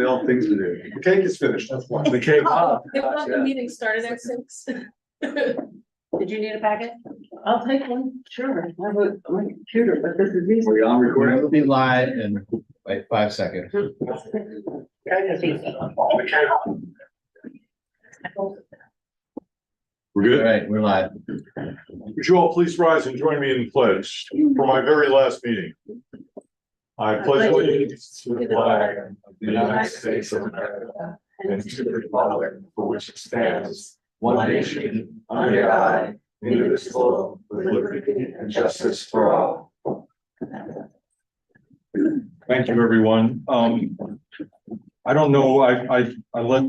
They all things to do. The cake is finished, that's why. The cake. If not, the meeting started at 6. Did you need a packet? I'll take one, sure, I have a my computer, but this is easy. We're on recording. We'll be live in like 5 seconds. We're All good. right, we're live. Would you all please rise and join me in the pledge for my very last meeting? I pledge allegiance to the flag of the United States of America and to the republic for which it stands, one nation, under God, indivisible, with liberty and justice for all. Thank you, everyone. I don't know, I let,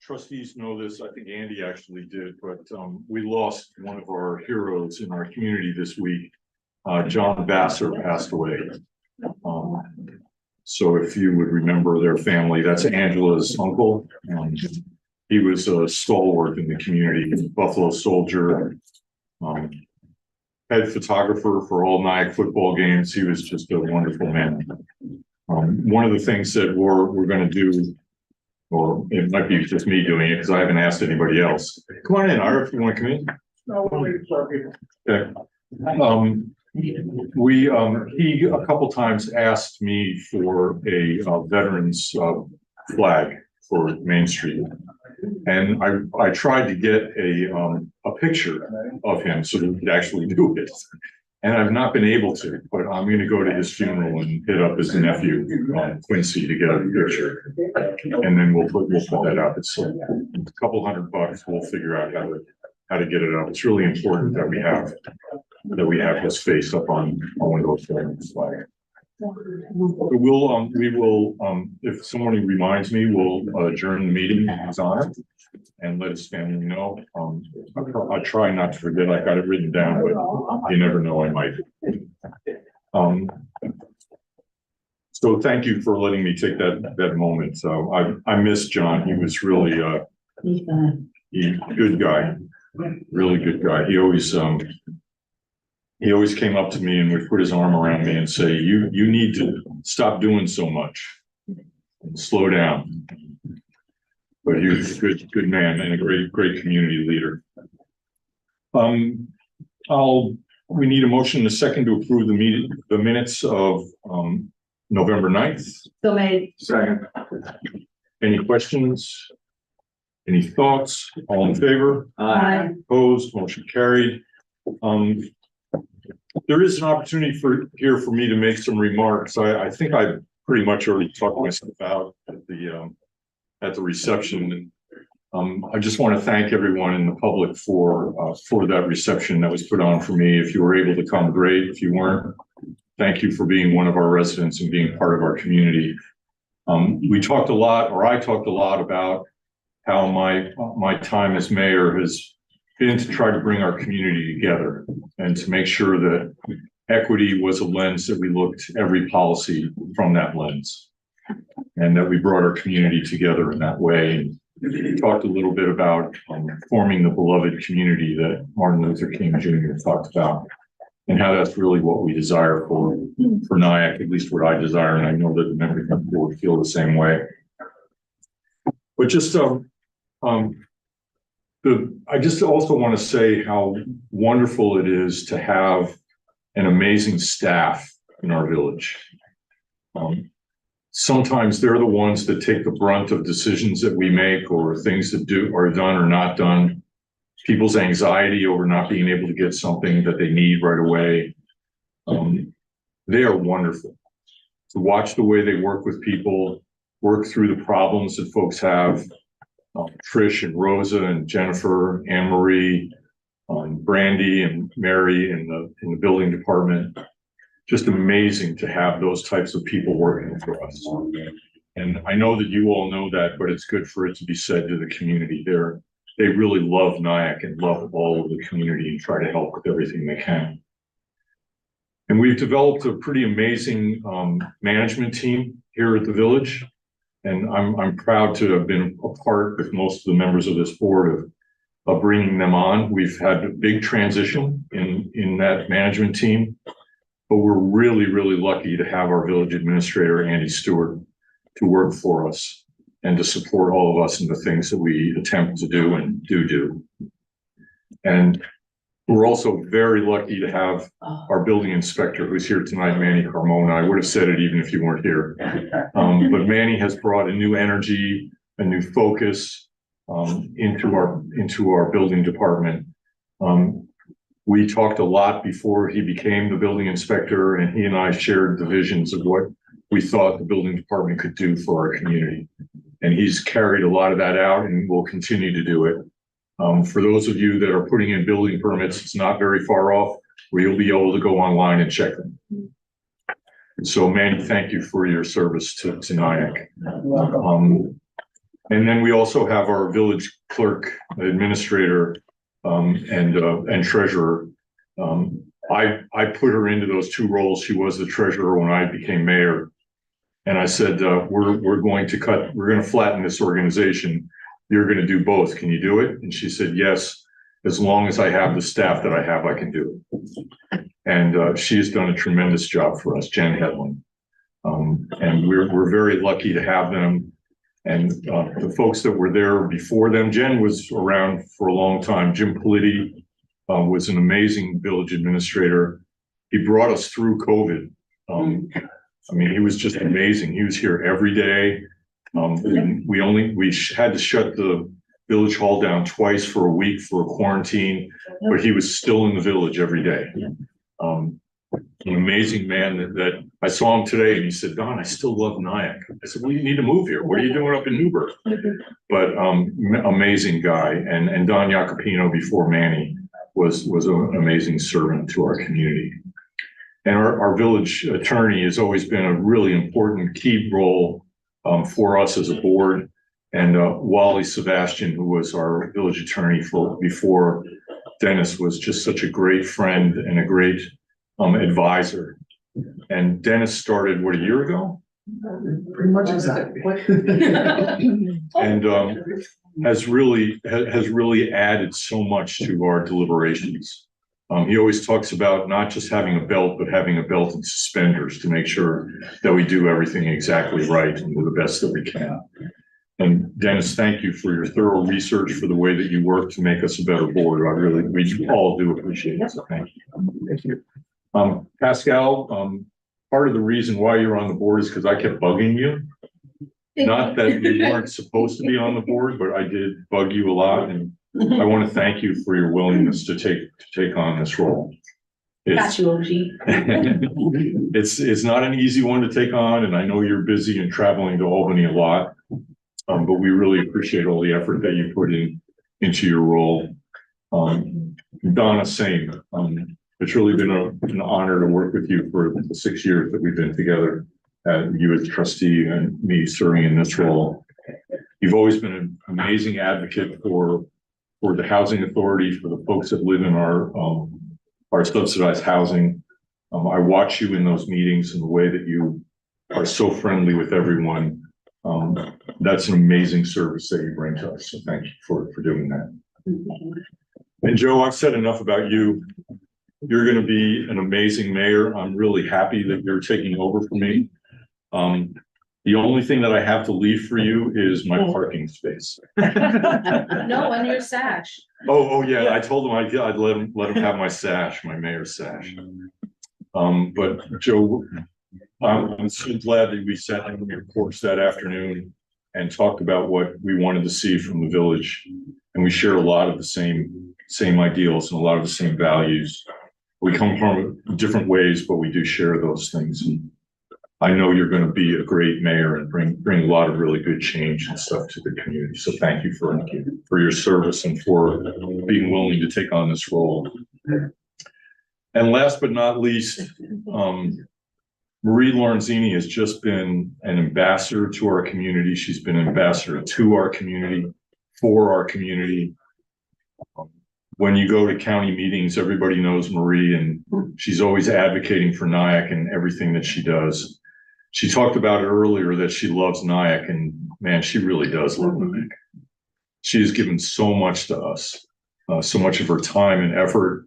trustees know this, I think Andy actually did, but we lost one of our heroes in our community this week. John Vassar passed away. So if you would remember their family, that's Angela's uncle. He was a stalwart in the community, Buffalo Soldier, head photographer for all Nyack football games. He was just a wonderful man. One of the things that we're going to do, or it might be just me doing it because I haven't asked anybody else. Come on in, Ira, if you want to come in. Okay. He a couple times asked me for a veterans flag for Main Street, and I tried to get a picture of him so that we could actually do it, and I've not been able to. But I'm going to go to his funeral and hit up his nephew Quincy to get a picture, and then we'll put that up. It's a couple $100. We'll figure out how to get it up. It's really important that we have his face up on one of those flags. We will, if somebody reminds me, we'll adjourn the meeting in his honor and let his family know. I'll try not to forget. I got it written down, but you never know, I might. So thank you for letting me take that moment. So I miss John. He was really good guy, really good guy. He always came up to me and would put his arm around me and say, you need to stop doing so much and slow down. But he was a good man and a great community leader. We need a motion in a second to approve the minutes of November 9th. So made. Second. Any questions? Any thoughts? All in favor? Aye. Opposed? Motion carried. There is an opportunity here for me to make some remarks. I think I pretty much already talked myself out at the reception. I just want to thank everyone in the public for that reception that was put on for me. If you were able to come, great. If you weren't, thank you for being one of our residents and being part of our community. I talked a lot about how my time as mayor has been to try to bring our community together and to make sure that equity was a lens that we looked every policy from that lens, and that we brought our community together in that way. We talked a little bit about forming the beloved community that Martin Luther King Jr. talked about, and how that's really what we desire for Nyack, at least what I desire, and I know that the members of the board feel the same way. But just I just also want to say how wonderful it is to have an amazing staff in our village. Sometimes they're the ones that take the brunt of decisions that we make, or things that are done or not done. People's anxiety over not being able to get something that they need right away. They are wonderful. To watch the way they work with people, work through the problems that folks have. Trish and Rosa and Jennifer, Anne Marie, Brandy and Mary in the building department. Just amazing to have those types of people working for us. And I know that you all know that, but it's good for it to be said to the community. They really love Nyack and love all of the community and try to help with everything they can. And we've developed a pretty amazing management team here at the village. And I'm proud to have been a part with most of the members of this board of bringing them on. We've had a big transition in that management team, but we're really, really lucky to have our village administrator, Andy Stewart, to work for us and to support all of us in the things that we attempt to do and do. And we're also very lucky to have our building inspector who's here tonight, Manny Carmona. I would have said it even if you weren't here. But Manny has brought a new energy, a new focus into our building department. We talked a lot before he became the building inspector, and he and I shared the visions of what we thought the building department could do for our community. And he's carried a lot of that out and will continue to do it. For those of you that are putting in building permits, it's not very far off, where you'll be able to go online and check them. And so, Manny, thank you for your service to Nyack. And then we also have our village clerk, administrator, and treasurer. I put her into those two roles. She was the treasurer when I became mayor. And I said, we're going to flatten this organization. You're going to do both. Can you do it? And she said, yes, as long as I have the staff that I have, I can do it. And she has done a tremendous job for us, Jen Hedlund. And we're very lucky to have them. And the folks that were there before them, Jen was around for a long time. Jim Politti was an amazing village administrator. He brought us through COVID. I mean, he was just amazing. He was here every day. We had to shut the village hall down twice for a week for a quarantine, but he was still in the village every day. An amazing man that I saw him today, and he said, Don, I still love Nyack. I said, well, you need to move here. What are you doing up in Newburgh? But amazing guy. And Don Jacopino before Manny was an amazing servant to our community. And our village attorney has always been a really important key role for us as a board. And Wally Sebastian, who was our village attorney before Dennis, was just such a great friend and a great advisor. And Dennis started, what, a year ago? Pretty much exactly. And has really added so much to our deliberations. He always talks about not just having a belt, but having a belt and suspenders to make sure that we do everything exactly right and do the best that we can. And Dennis, thank you for your thorough research, for the way that you work to make us a better board. We all do appreciate it. So thank you. Thank you. Pascal, part of the reason why you're on the board is because I kept bugging you. Not that you weren't supposed to be on the board, but I did bug you a lot, and I want to thank you for your willingness to take on this role. Got you, OG. It's not an easy one to take on, and I know you're busy and traveling to Albany a lot, but we really appreciate all the effort that you put into your role. Donna, same. It's really been an honor to work with you for the 6 years that we've been together. You as trustee and me serving in this role. You've always been an amazing advocate for the housing authority, for the folks that live in our subsidized housing. I watch you in those meetings and the way that you are so friendly with everyone. That's an amazing service that you bring to us. So thank you for doing that. And Joe, I've said enough about you. You're going to be an amazing mayor. I'm really happy that you're taking over for me. The only thing that I have to leave for you is my parking space. No, and your sash. Oh yeah. I told him I'd let him have my sash, my mayor's sash. But Joe, I'm so glad that we sat on your porch that afternoon and talked about what we wanted to see from the village. And we share a lot of the same ideals and a lot of the same values. We come from different ways, but we do share those things. And I know you're going to be a great mayor and bring a lot of really good change and stuff to the community. So thank you for your service and for being willing to take on this role. And last but not least, Marie Lorenzini has just been an ambassador to our community. She's been an ambassador to our community, for our community. When you go to county meetings, everybody knows Marie, and she's always advocating for Nyack and everything that she does. She talked about it earlier that she loves Nyack, and man, she really does love Nyack. She has given so much to us, so much of her time and effort.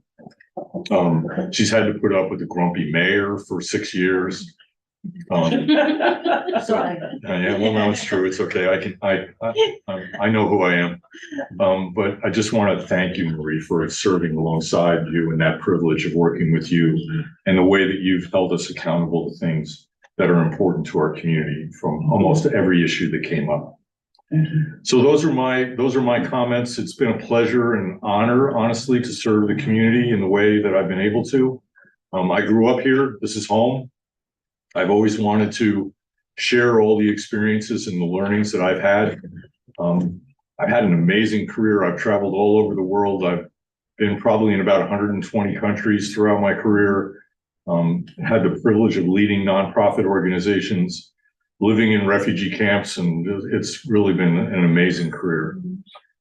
She's had to put up with a grumpy mayor for 6 years. Sorry. Yeah, well, no, it's true. It's okay. I know who I am. But I just want to thank you, Marie, for serving alongside you and that privilege of working with you and the way that you've held us accountable to things that are important to our community from almost every issue that came up. So those are my comments. It's been a pleasure and honor, honestly, to serve the community in the way that I've been able to. I grew up here. This is home. I've always wanted to share all the experiences and the learnings that I've had. I've had an amazing career. I've traveled all over the world. I've been probably in about 120 countries throughout my career. Had the privilege of leading nonprofit organizations, living in refugee camps, and it's really been an amazing career.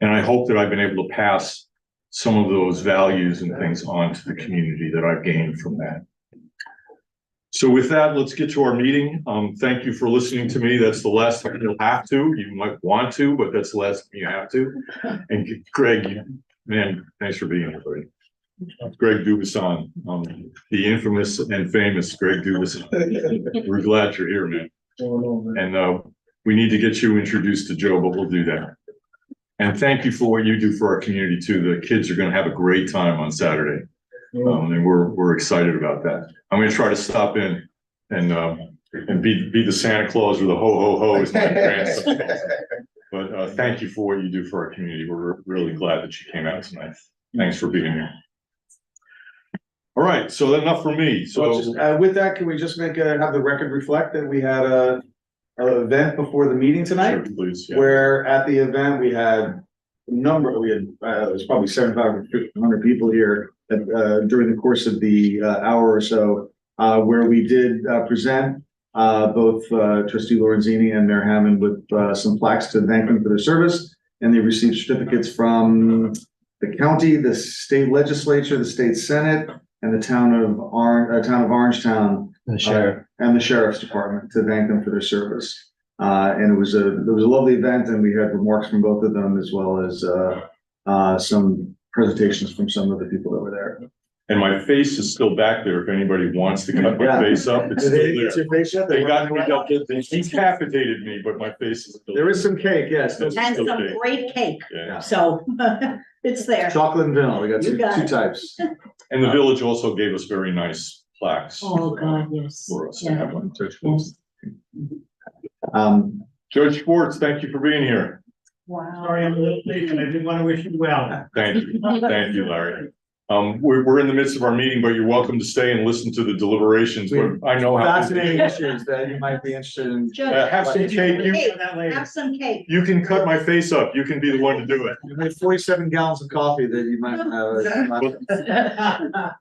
And I hope that I've been able to pass some of those values and things on to the community that I've gained from that. So with that, let's get to our meeting. Thank you for listening to me. That's the last time you'll have to. You might want to, but that's the last time you have to. And Greg, man, thanks for being here, buddy. Greg Dubuisson, the infamous and famous Greg Dubuisson. We're glad you're here, man. And we need to get you introduced to Joe, but we'll do that. And thank you for what you do for our community too. The kids are going to have a great time on Saturday. And we're excited about that. I'm going to try to stop in and be the Santa Claus or the ho ho ho as my grandson calls it. But thank you for what you do for our community. We're really glad that you came out tonight. Thanks for being here. All right, so enough for me. So With that, can we just have the record reflect that we had an event before the meeting tonight? sure, please. Yeah. Where at the event, we had it was probably 7,500 people here during the course of the hour or so, where we did present both Trustee Lorenzini and Mayor Hammond with some plaques to thank them for their service. And they received certificates from the county, the state legislature, the state senate, and the town of Orangetown, The sheriff. and the sheriff's department to thank them for their service. And it was a lovely event, and we had remarks from both of them, as well as some presentations from some of the people that were there. And my face is still back there. If anybody wants to cut my Yeah. face up, it's still there. Your face yet? They decapitated me, but my face is still There is some cake, yes. That's And some okay. great cake, Yeah. so it's there. Chocolate and vanilla. We got You got two it. types. And the village also gave us very nice plaques. Oh, God, yes. For us to Yeah. have one. Yes. Judge Schwartz, thank you for being here. Wow. Sorry, I'm a little late, and I did want to wish you well. Thank you. Thank you, Larry. We're in the midst of our meeting, but you're welcome to stay and listen to the deliberations. But I know how. Fascinating issues that you might be interested in. Have some cake. Hey, That later. have some cake. You can cut my face up. You can be the one to do it. You made 47 gallons of coffee that you might have.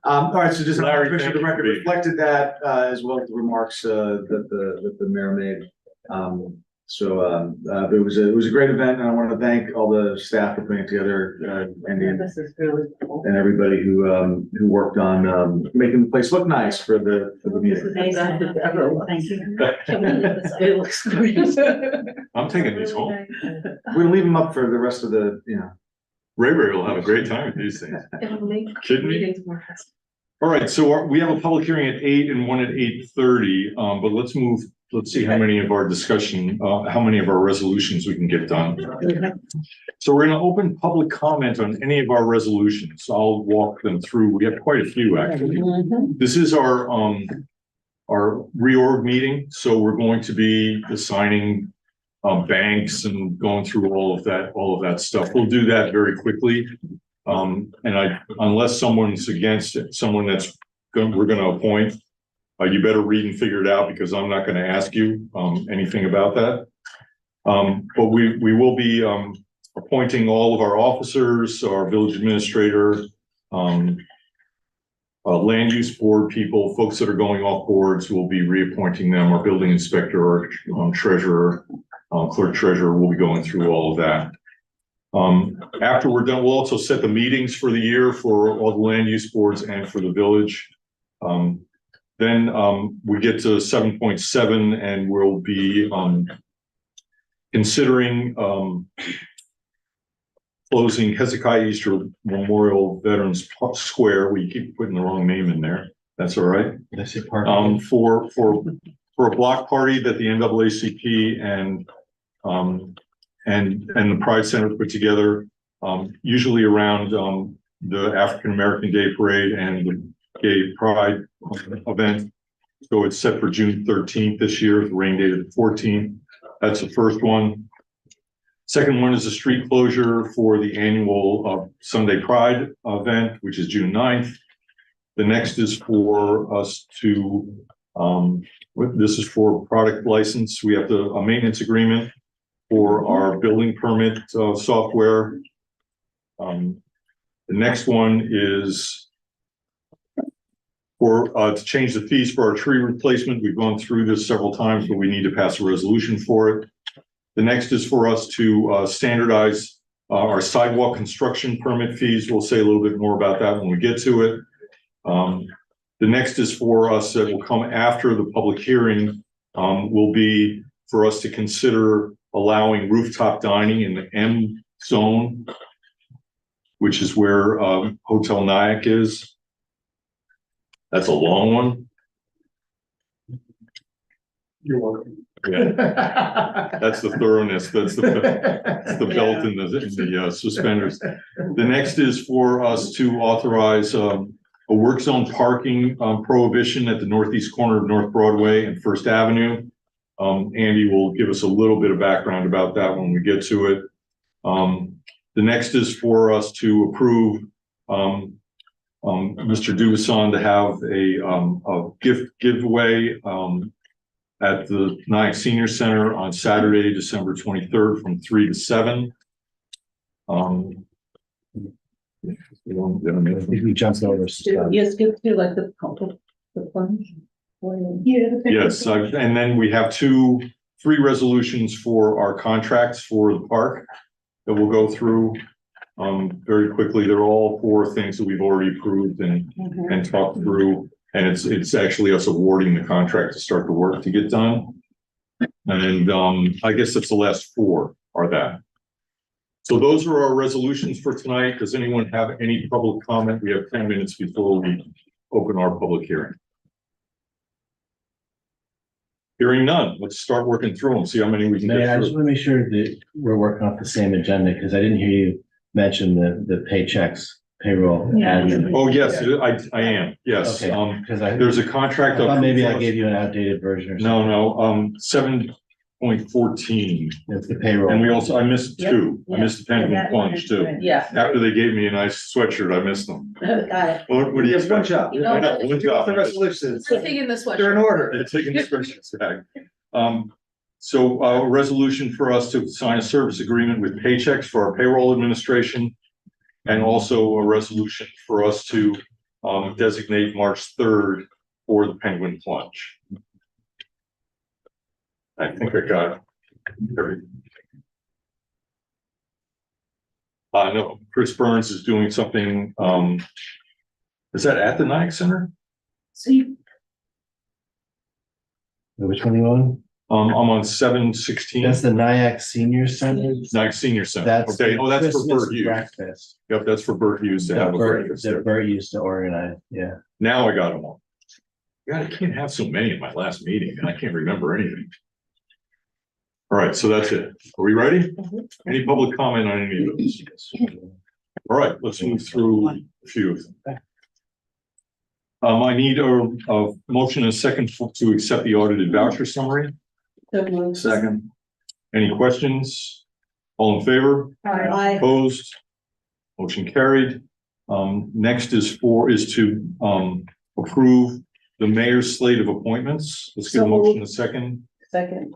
All right, so just Larry, make sure thank the you record for being- reflected that, as well as the remarks, that the mayor made. It was a great event, and I want to thank all the staff for putting it together, and This is really cool. everybody who worked on, making the place look nice for the meeting. Amazing. Thank you. It looks great. I'm taking these home. We're gonna leave them up for the rest of the, Ray will have a great time with these things. It'll make Kidding me? meetings more fast. All right, so we have a public hearing at 8 and one at 8:30, but let's see how many of our how many of our resolutions we can get done. So we're gonna open public comment on any of our resolutions. I'll walk them through. We have quite a few, actually. This is our reorg meeting, so we're going to be assigning banks and going through all of that stuff. We'll do that very quickly. Unless someone's against it, someone we're gonna appoint, you better read and figure it out, because I'm not gonna ask you anything about that. But we will be appointing all of our officers, our village administrator, land use board people, folks that are going off boards, we'll be reappointing them, our building inspector, our treasurer, clerk treasurer, we'll be going through all of that. After we're done, we'll also set the meetings for the year for all the land use boards and for the village. Then we get to 7.7 and we'll be considering closing Hezekiah Easter Memorial Veterans Square. We keep putting the wrong name in there. That's all right. That's it, part. For for a block party that the NAACP and the Pride Center put together, usually around, the African American Day Parade and the Gay Pride event. So it's set for June 13th this year, the rain date of the 14th. That's the first one. Second one is a street closure for the annual Sunday Pride event, which is June 9th. The next is for us to, this is for product license. We have a maintenance agreement for our building permit software. The next one is for to change the fees for our tree replacement. We've gone through this several times, but we need to pass a resolution for it. The next is for us to standardize our sidewalk construction permit fees. We'll say a little bit more about that when we get to it. The next is for us that will come after the public hearing, will be for us to consider allowing rooftop dining in the M zone, which is where Hotel Nyack is. That's a long one. You're welcome. Yeah, that's the thoroughness. That's the belt and the suspenders. The next is for us to authorize a work zone parking prohibition at the northeast corner of North Broadway and First Avenue. Andy will give us a little bit of background about that when we get to it. The next is for us to approve Mr. Dubuisson to have a gift giveaway at the Nyack Senior Center on Saturday, December 23rd from 3 to 7. I think we jumped over stuff. Yes, give to like the plunge. Yeah. Yes, and then we have three resolutions for our contracts for the park that we'll go through very quickly. They're all four things that we've already approved and talked through. And it's actually us awarding the contract to start the work to get done. And I guess that's the last four are that. So those are our resolutions for tonight. Does anyone have any public comment? We have 10 minutes before we open our public hearing. Hearing none, let's start working through them, see how many we can Mayor, I get just through. want to make sure that we're working off the same agenda, because I didn't hear you mention the paychecks, payroll. Yeah. admin. Oh, yes, I am, yes. Okay, because I There's a contract. thought maybe I up- gave you an outdated version or No, something. 7.14. It's the payroll. And we also, I missed Yep, two. I yeah. missed the Penguin Plunge too. Yeah. After they gave me a nice sweatshirt, I missed them. Got it. What do you Just one expect? job. You know, I know, one job. The resolutions. Everything in the They're in sweatshirt. order. They're taking the spreadsheets back. So a resolution for us to sign a service agreement with Paychex for our payroll administration. And also a resolution for us to designate March 3rd for the Penguin Plunge. I think I got everything. No, Chris Burns is doing something, is that at the Nyack Center? So you, Which one are you on? I'm on 716. That's the Nyack Senior Center. Nyack Senior Center. That's. Okay, oh, that's for Christmas Bert Hughes. breakfast Yep, that's for Bert Hughes to have That a Bert, breakfast that there. Bert used to organize, yeah. Now I got them all. God, I can't have so many in my last meeting and I can't remember anything. All right, so that's it. Are we ready? Any public comment on any of those? All right, let's move through a few of them. I need a motion and a second to accept the audited voucher summary. Second. Any questions? All in favor? I, Opposed? Motion carried. Next is to approve the mayor's slate of appointments. Let's get a motion in a second. second.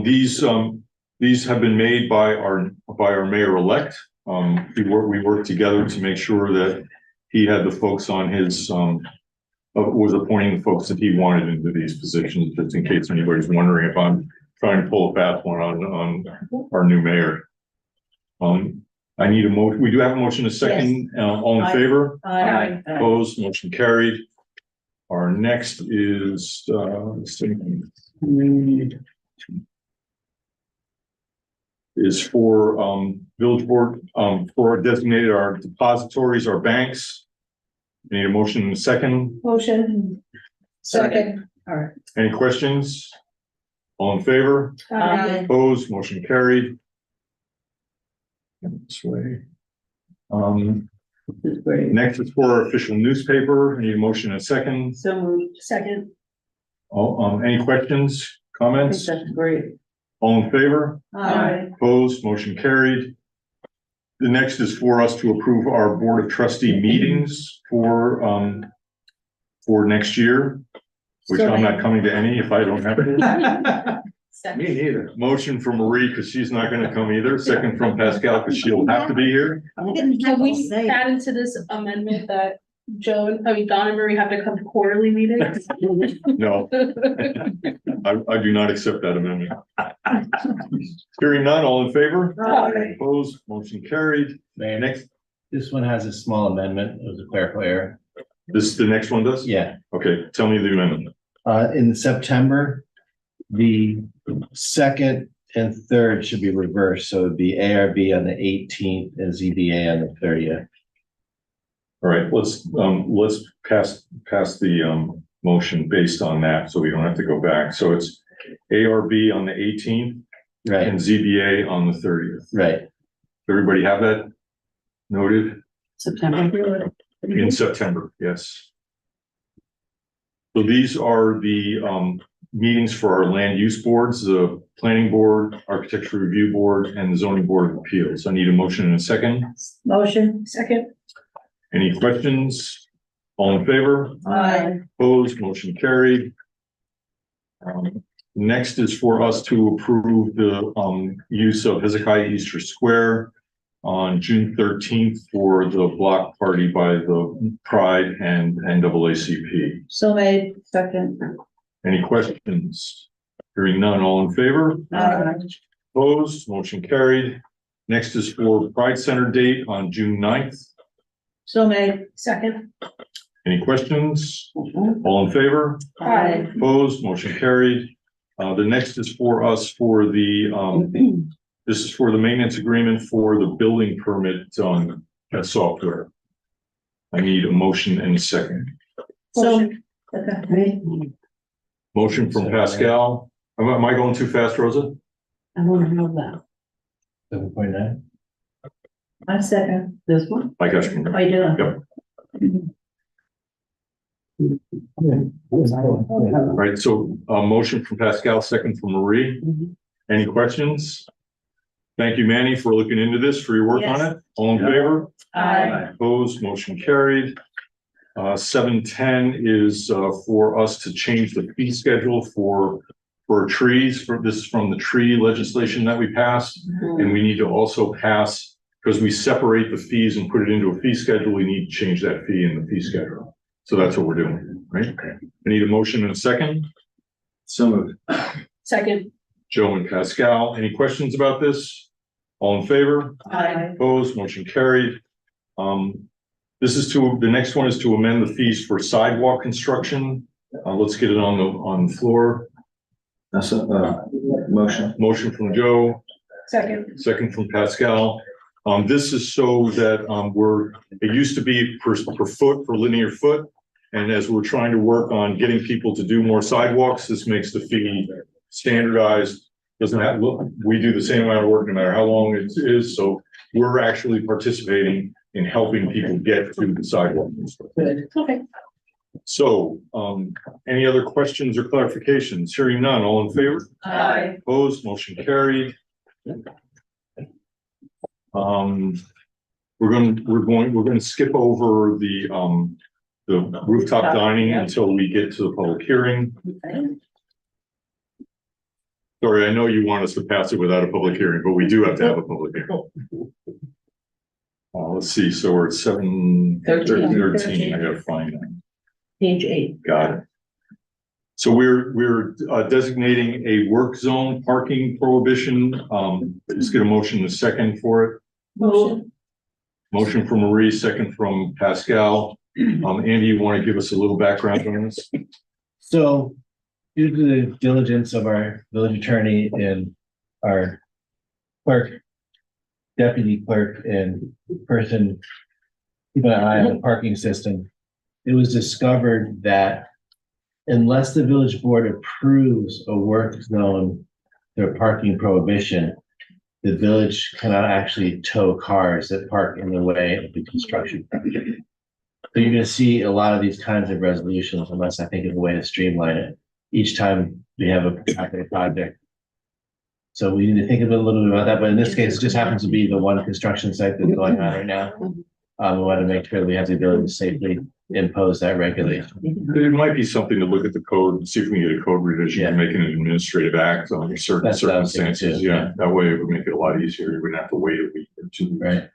These have been made by our mayor-elect. We worked together to make sure that he had the folks on his, was appointing the folks that he wanted into these positions, just in case anybody's wondering if I'm trying to pull a fast one on our new mayor. I need a motion. We do have a motion, a second. All in favor? I. Opposed, motion carried. Our next is, is for, village board, for designated our depositories, our banks. Need a motion in a second. Motion. Second. All right. Any questions? All in favor? Opposed, motion carried. This way. This is great. Next is for our official newspaper. Need a motion and a second. So moved. Second. Oh, any questions, I think comments? that's great. All in favor? Aye. Opposed, motion carried. The next is for us to approve our Board of Trustee meetings for next year, which I'm not coming to any if I don't have to. Me neither. Motion from Marie, because she's not gonna come either. Second from Pascal, because she'll have to be here. Can we add into this amendment that Don and Marie have to come to quarterly meetings? No, I do not accept that amendment. Hearing none, all in favor? Aye. Opposed, motion carried. Mayor, Next, this one has a small amendment. It was a clerical error. the next one does? Yeah, Okay, tell me the amendment. in September, the second and third should be reversed, so it'd be ARB on the eighteenth and ZBA on the 30th. All right, let's pass the motion based on that, so we don't have to go back. So it's ARB on the 18th and Right, ZBA on the 30th. right. Everybody have that noted? September. In September, yes. So these are the meetings for our land use boards, the planning board, architecture review board, and the zoning board of appeals. I need a motion in a second. Motion. Second. Any questions? All in favor? Aye. Opposed, motion carried. Next is for us to approve the use of Hezekiah Easter Square on June 13th for the block party by the Pride and NAACP. So made. Second. Any questions? Hearing none, all in favor? Aye. Opposed, motion carried. Next is for Pride Center date on June 9th. So made. Second. Any questions? All in favor? Aye. Opposed, motion carried. The next is for us for the, this is for the maintenance agreement for the building permit, software. I need a motion and a second. So. Motion from Pascal. Am I going too fast, Rosa? I want to know that. 7.9. I second this one. I got you. I do. Yep. All right, so a motion from Pascal, second from Marie. Any questions? Thank you, Manny, for looking into this, for your work on it. All in favor? Aye. Opposed, motion carried. 7:10 is for us to change the fee schedule for trees. This is from the tree legislation that we passed. And we need to also pass, because we separate the fees and put it into a fee schedule, we need to change that fee in the fee schedule. So that's what we're doing, right? I need a motion and a second. So moved. Second. Joe and Pascal, any questions about this? All in favor? Aye. Opposed, motion carried. The next one is to amend the fees for sidewalk construction. Let's get it on the floor. That's a, motion. Motion from Joe, Second. second from Pascal. This is so that, it used to be per foot, per linear foot. And as we're trying to work on getting people to do more sidewalks, this makes the fee standardized. Doesn't have, we do the same amount of work no matter how long it is, so we're actually participating in helping people get to the sidewalk. Good. Okay. So, any other questions or clarifications? Hearing none, all in favor? Aye. Opposed, motion carried. We're gonna skip over the rooftop dining until we get to the public hearing. Sorry, I know you want us to pass it without a public hearing, but we do have to have a public hearing. Let's see, so we're at 7:13. I gotta find that. Page 8. Got it. So we're designating a work zone parking prohibition. Let's get a motion in a second for it. Motion. Motion from Marie, second from Pascal. Andy, you want to give us a little background on this? So due to the diligence of our village attorney and our clerk, deputy clerk, and person keeping an eye on the parking system, it was discovered that unless the village board approves a work zone or parking prohibition, the village cannot actually tow cars that park in the way of the construction project. So you're gonna see a lot of these kinds of resolutions, unless I think of a way to streamline it, each time we have a capital project. So we need to think a little bit about that, but in this case, it just happens to be the one construction site that's going on right now. We want to make sure that we have the ability to safely impose that regulation. It might be something to look at the code and see if we can get a code revision and make it an administrative act under certain That's what I was thinking circumstances. too, Yeah, that way it would make it a lot easier. You wouldn't have to wait a week or two. Right.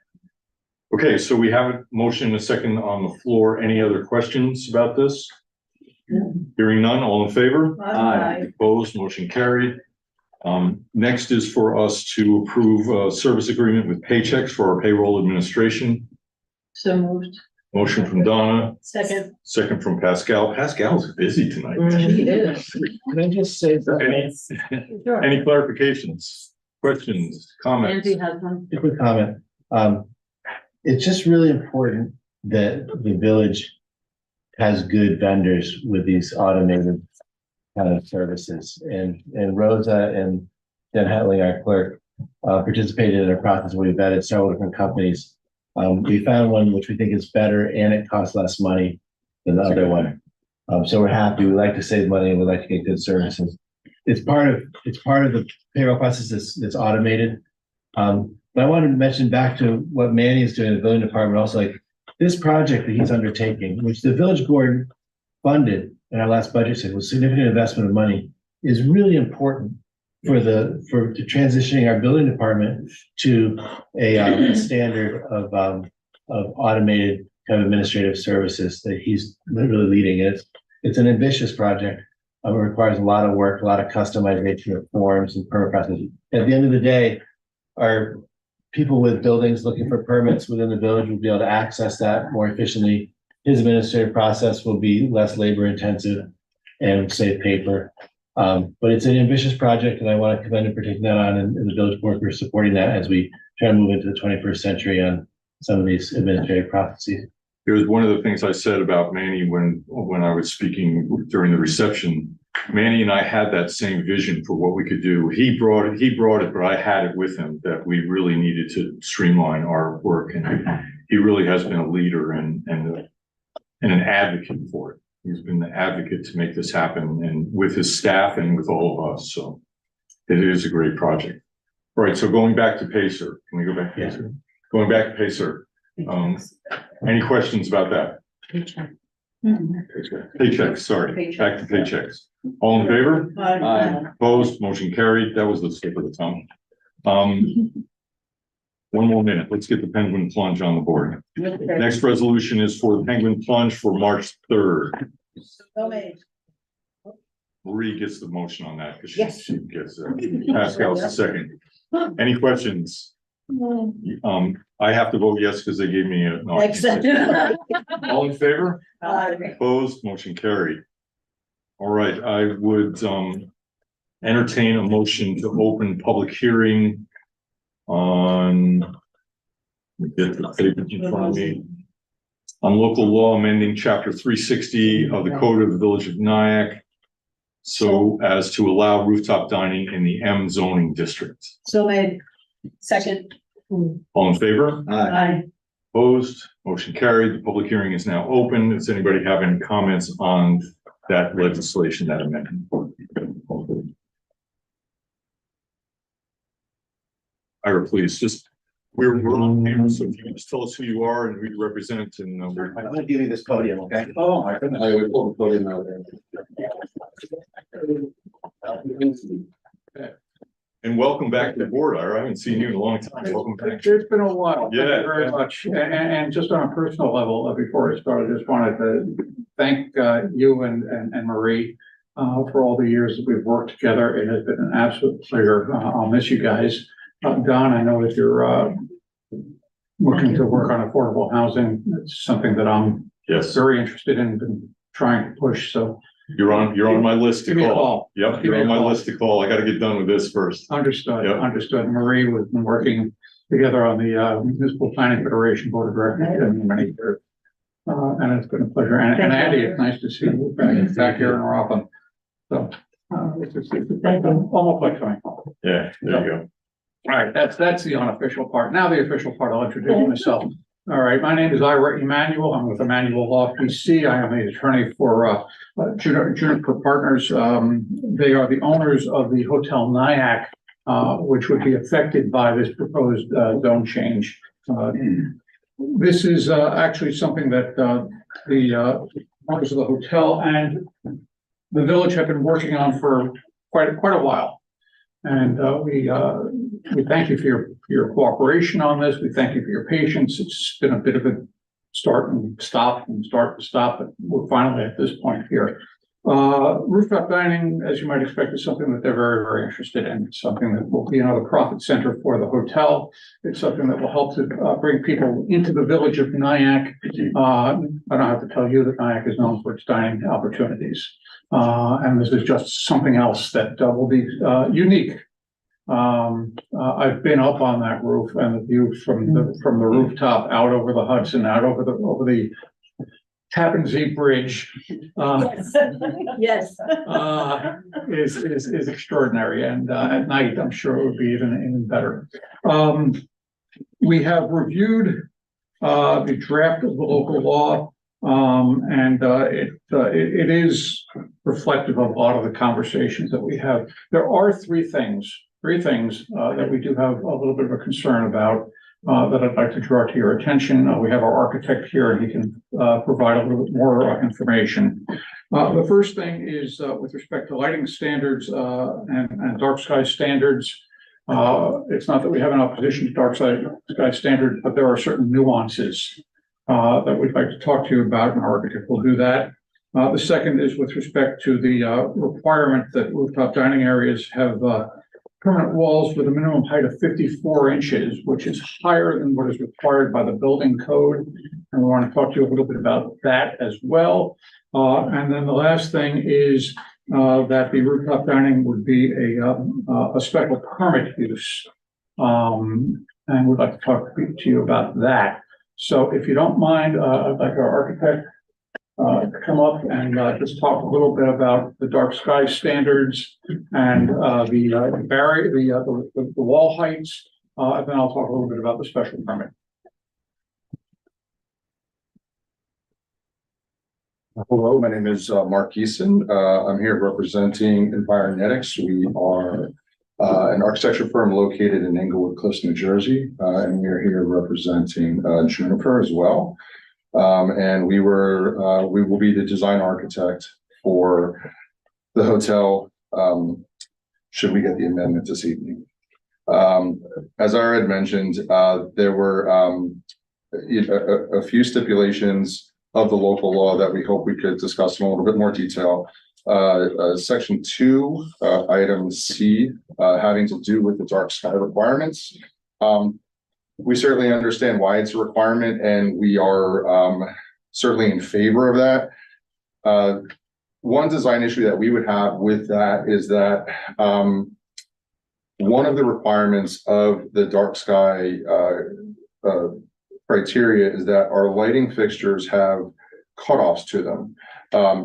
Okay, so we have a motion and a second on the floor. Any other questions about this? Hearing none, all in favor? Aye. Opposed, motion carried. Next is for us to approve a service agreement with Paychex for our payroll administration. So moved. Motion from Donna, Second. second from Pascal. Pascal's busy tonight. She is. Can I just say that? Sure. Any clarifications, questions, comments? Andy has one. A quick comment. It's just really important that the village has good vendors with these automated kind of services. And Rosa and Jen Hatley, our clerk, participated in a process where we vetted several different companies. We found one which we think is better and it costs less money than the other one. So we're happy. We like to save money and we like to get good services. It's part of the payroll process that's automated. But I wanted to mention back to what Manny is doing in the building department, also like this project that he's undertaking, which the village board funded in our last budget cycle, was significant investment of money, is really important for transitioning our building department to a standard of automated kind of administrative services that he's literally leading. It's an ambitious project. It requires a lot of work, a lot of customization of forms and permit processes. At the end of the day, our people with buildings looking for permits within the village will be able to access that more efficiently. His administrative process will be less labor intensive and save paper. But it's an ambitious project and I want to commend him for taking that on and the village board for supporting that as we try to move into the 21st century on some of these administrative processes. Here's one of the things I said about Manny when I was speaking during the reception. Manny and I had that same vision for what we could do. He brought it, but I had it with him that we really needed to streamline our work. And he really has been a leader and an advocate for it. He's been the advocate to make this happen and with his staff and with all of us. So it is a great project. All right. So going back to Pacer, can we go back to Pacer? Going back to Pacer. Any questions about that? Paychecks, sorry. Back to Paychecks. All in favor? Aye. Opposed, motion carried. That was the slip of the tongue. One more minute. Let's get the Penguin Plunge on the board. Next resolution is for the Penguin Plunge for March 3rd. Marie gets the motion on that because Yes. she gets Pascal's the second. Any questions? I have to vote yes because they gave me a. no. All in favor? Opposed, motion carried. All right, I would entertain a motion to open public hearing on. Let me get the paper in front of me. On local law amending chapter 360 of the Code of the Village of Nyack. So as to allow rooftop dining in the M zoning district. So made. Second. All in favor? Aye. Opposed, motion carried. The public hearing is now open. Does anybody have any comments on that legislation, that amendment? Ira, please, we're on camera, so if you can just tell us who you are and who you represent and. I'm gonna give you this podium, okay? Oh, my goodness. I would pull the podium out there. And welcome back to the board, Ira. I haven't seen you in a long time. Welcome back. It's been a while. Thank you Yeah. very much. And just on a personal level, before I start, I just wanted to thank you and Marie for all the years that we've worked together. It has been an absolute pleasure. I'll miss you guys. Don, I know that you're looking to work on affordable housing. It's something that I'm Yes, very interested in and trying to push. So you're on my list to give me a call. call. Yep, Give you're me on a my call. list to call. I gotta get done with this first. Understood, Yep. understood. Marie, we've been working together on the Municipal Planning Federation Board of Directors for many years. And it's been a pleasure. And Andy, it's nice to see you back here in Rockland. So, it's almost like coming home. Yeah, there you go. All right, that's the unofficial part. Now the official part, I'll introduce myself. All right, my name is Ira Emanuel. I'm with Emanuel Law PC. I am the attorney for Juniper Partners. They are the owners of the Hotel Nyack, which would be affected by this proposed zone change. This is actually something that the owners of the hotel and the village have been working on for quite a while. And we thank you for your cooperation on this. We thank you for your patience. It's been a bit of a start and stop, but we're finally at this point here. Rooftop dining, as you might expect, is something that they're very, very interested in. It's something that will be another profit center for the hotel. It's something that will help to bring people into the village of Nyack. I don't have to tell you that Nyack is known for its dining opportunities. And this is just something else that will be unique. I've been up on that roof, and the view from the rooftop out over the Hudson, out over the Tappan Zee Bridge, Yes. is extraordinary. And at night, I'm sure it would be even better. We have reviewed the draft of the local law. And it is reflective of a lot of the conversations that we have. There are three things that we do have a little bit of a concern about that I'd like to draw to your attention. We have our architect here, and he can provide a little bit more information. The first thing is with respect to lighting standards and dark sky standards. It's not that we have an opposition to dark sky standards, but there are certain nuances that we'd like to talk to you about, and our architect will do that. The second is with respect to the requirement that rooftop dining areas have permanent walls with a minimum height of 54 inches, which is higher than what is required by the building code. And we want to talk to you a little bit about that as well. And then the last thing is that the rooftop dining would be a special permit use. And we'd like to talk to you about that. So if you don't mind, I'd like our architect to come up and just talk a little bit about the dark sky standards and the barrier, the wall heights, and then I'll talk a little bit about the special permit. Hello, my name is Mark Eason. I'm here representing Environetics. We are an architecture firm located in Englewood Cliffs, New Jersey, and we are here representing Juniper as well. And we will be the design architect for the hotel, should we get the amendment this evening. As I had mentioned, there were a few stipulations of the local law that we hope we could discuss in a little bit more detail. Section 2, item C, having to do with the dark sky requirements. We certainly understand why it's a requirement, and we are certainly in favor of that. One design issue that we would have with that is that one of the requirements of the dark sky criteria is that our lighting fixtures have cutoffs to them,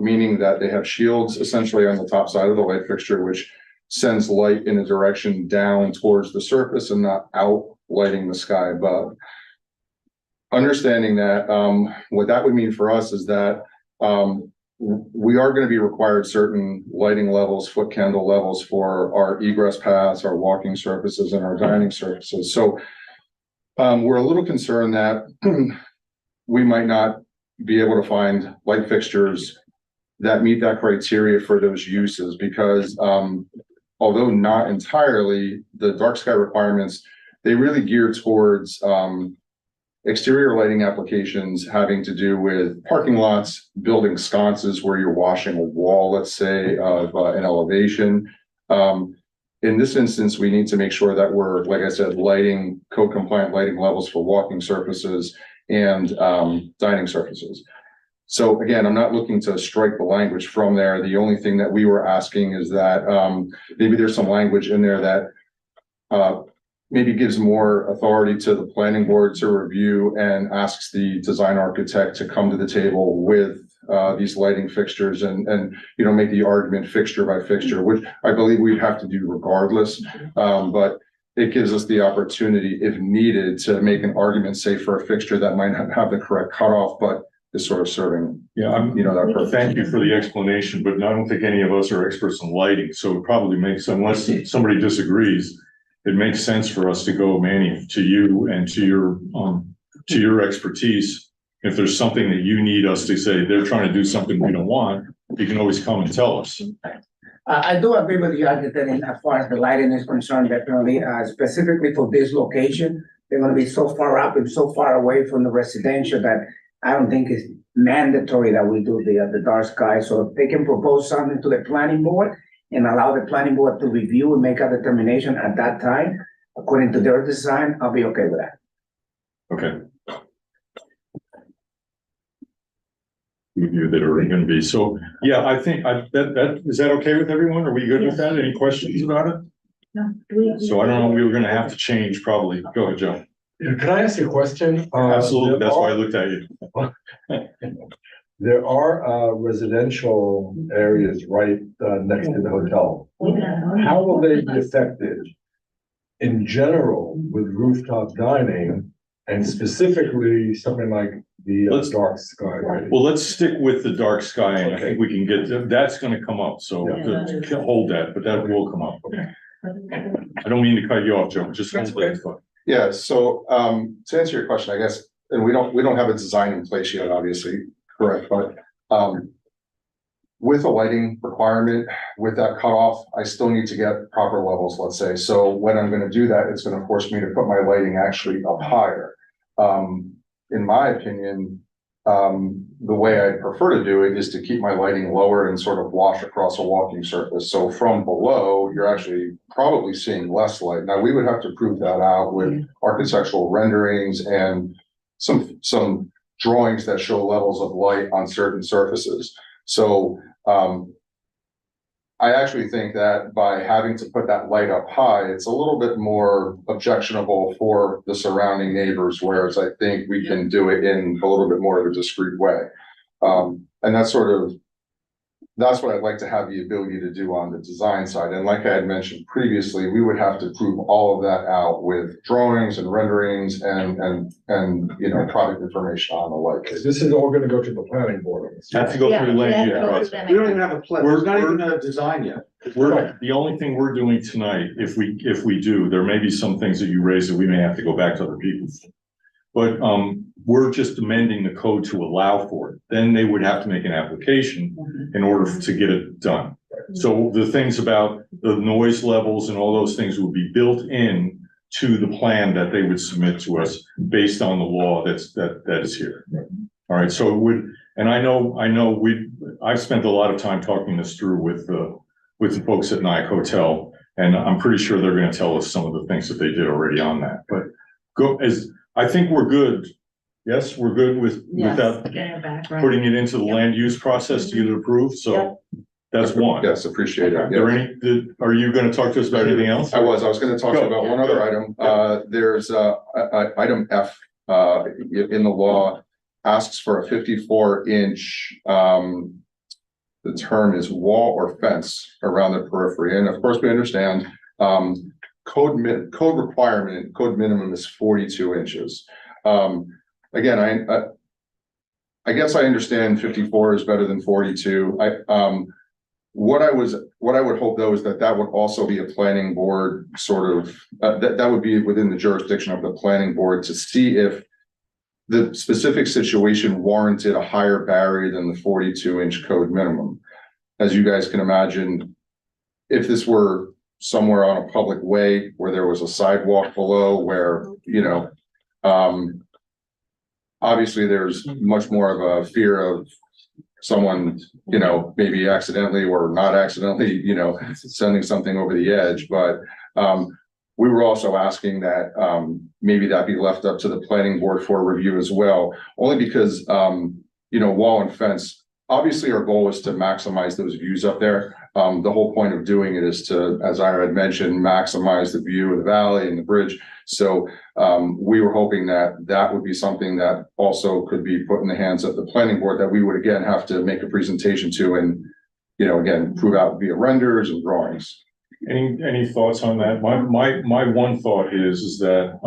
meaning that they have shields essentially on the top side of the light fixture, which sends light in a direction down towards the surface and not out lighting the sky above. Understanding that, what that would mean for us is that we are going to be required certain lighting levels, foot candle levels for our egress paths, our walking surfaces, and our dining surfaces. So we're a little concerned that we might not be able to find light fixtures that meet that criteria for those uses, because although not entirely, the dark sky requirements, they really gear towards exterior lighting applications having to do with parking lots, building sconces where you're washing a wall, let's say, of an elevation. In this instance, we need to make sure that we're, like I said, lighting, code compliant lighting levels for walking surfaces and dining surfaces. So again, I'm not looking to strike the language from there. The only thing that we were asking is that maybe there's some language in there that maybe gives more authority to the planning board to review and asks the design architect to come to the table with these lighting fixtures and, you know, make the argument fixture by fixture, which I believe we'd have to do regardless. But it gives us the opportunity, if needed, to make an argument, say, for a fixture that might not have the correct cutoff, but is sort of serving, Yeah, I'm, you know, that purpose. thank you for the explanation, but I don't think any of us are experts in lighting, so it probably makes, unless somebody disagrees, it makes sense for us to go, Manny, to you and to your expertise. If there's something that you need us to say, they're trying to do something we don't want, you can always come and tell us. I do agree with you, architect, and as far as the lighting is concerned, definitely, specifically for this location, they're gonna be so far up and so far away from the residential that I don't think it's mandatory that we do the dark sky. So if they can propose something to the planning board and allow the planning board to review and make a determination at that time, according to their design, I'll be okay with that. Okay. You that are gonna be, so, yeah, I think is that okay with everyone? Are we good with that? Any questions about it? No. So I don't know, we were gonna have to change probably. Go ahead, Joe. Can I ask you a question? Absolutely, that's why I looked at you. There are residential areas right next to the hotel. How will they be affected in general with rooftop dining and specifically something like the Let's- dark sky? Well, let's stick with the dark sky and I think we can get, that's gonna come up, so hold that, but that will come up. I don't mean to cut you off, Joe, just hold that thought. Yeah, so to answer your question, I guess, and we don't have a design in place yet, obviously, correct, but with a lighting requirement, with that cutoff, I still need to get proper levels, let's say. So when I'm gonna do that, it's gonna force me to put my lighting actually up higher. In my opinion, the way I prefer to do it is to keep my lighting lower and sort of wash across a walking surface. So from below, you're actually probably seeing less light. Now, we would have to prove that out with architectural renderings and some drawings that show levels of light on certain surfaces. So I actually think that by having to put that light up high, it's a little bit more objectionable for the surrounding neighbors, whereas I think we can do it in a little bit more of a discreet way. And that's what I'd like to have the ability to do on the design side. And like I had mentioned previously, we would have to prove all of that out with drawings and renderings and you know, product information on the like. This is all gonna go to the planning board. Have to go through the land use process. We don't even have a plan, there's not even a design yet. The only thing we're doing tonight, if we do, there may be some things that you raise that we may have to go back to other people. But we're just amending the code to allow for it. Then they would have to make an application in order to get it done. So the things about the noise levels and all those things would be built in to the plan that they would submit to us based on the law that is here. All right, so it would, and I know I've spent a lot of time talking this through with the folks at Nyack Hotel, and I'm pretty sure they're gonna tell us some of the things that they did already on that, but I think we're good. Yes, we're good without putting it into the land use process to get it approved, so that's one. Yes, appreciate it. Are you gonna talk to us about anything else? I was gonna talk to you about one other item. There's item F in the law asks for a 54-inch, the term is wall or fence around the periphery. And of course, we understand code minimum is 42 inches. Again, I guess I understand 54 is better than 42. What I would hope though is that would also be a planning board sort of, that would be within the jurisdiction of the planning board to see if the specific situation warranted a higher barrier than the 42-inch code minimum. As you guys can imagine, if this were somewhere on a public way where there was a sidewalk below where, you know, obviously there's much more of a fear of someone, you know, maybe accidentally or not accidentally, you know, sending something over the edge. But we were also asking that maybe that be left up to the planning board for review as well, only because, you know, wall and fence, obviously our goal is to maximize those views up there. The whole point of doing it is to, as I had mentioned, maximize the view of the valley and the bridge. So we were hoping that that would be something that also could be put in the hands of the planning board, that we would again have to make a presentation to and, you know, again, prove out via renders and drawings. Any thoughts on that? My one thought is that,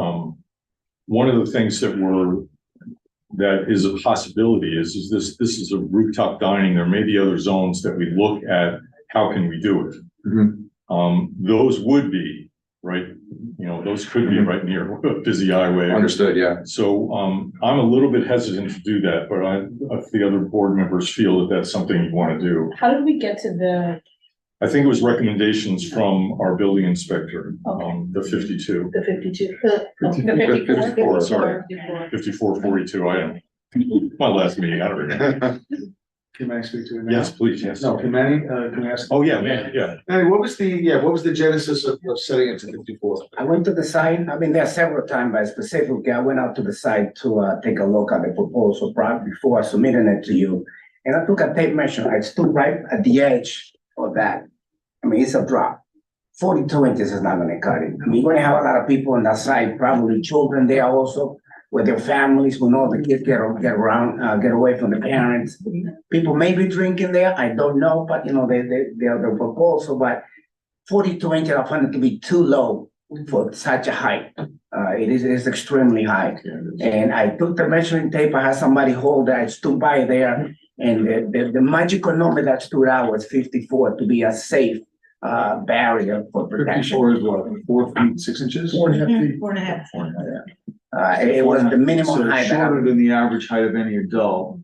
one of the things that is a possibility is this is a rooftop dining. There may be other zones that we look at. How can we do it? Those would be, right, you know, those could be right near a busy highway. Understood, yeah. So, I'm a little bit hesitant to do that, but if the other board members feel that that's something you want to do. How did we get to I think it was recommendations from our building inspector, the 52. the 52? 54, sorry. 5442, I am, my last meeting, I don't remember. Can I speak to it now? Yes, please, yes. No, can I ask? Oh, yeah, man, yeah. Manny, what was the genesis of setting it to 54? I went to the site, I've been there several times, but specifically, I went out to the site to take a look at the proposal before submitting it to you. And I took a tape measure, I stood right at the edge of that. I mean, it's a drop. 42 inches is not gonna cut it. I mean, you're gonna have a lot of people on that site, probably children there also, with their families, who know the kids get around, get away from the parents. People may be drinking there, I don't know, but you know, the proposal, but 42 inches, I find it to be too low for such a height. It is extremely high. And I took the measuring tape, I had somebody hold it, I stood by there, and the magical number that stood out was 54 to be a safe barrier for protection. 54 is what, 4 feet, 6 inches? 4.5. It was the minimum So height. shorter than the average height of any adult.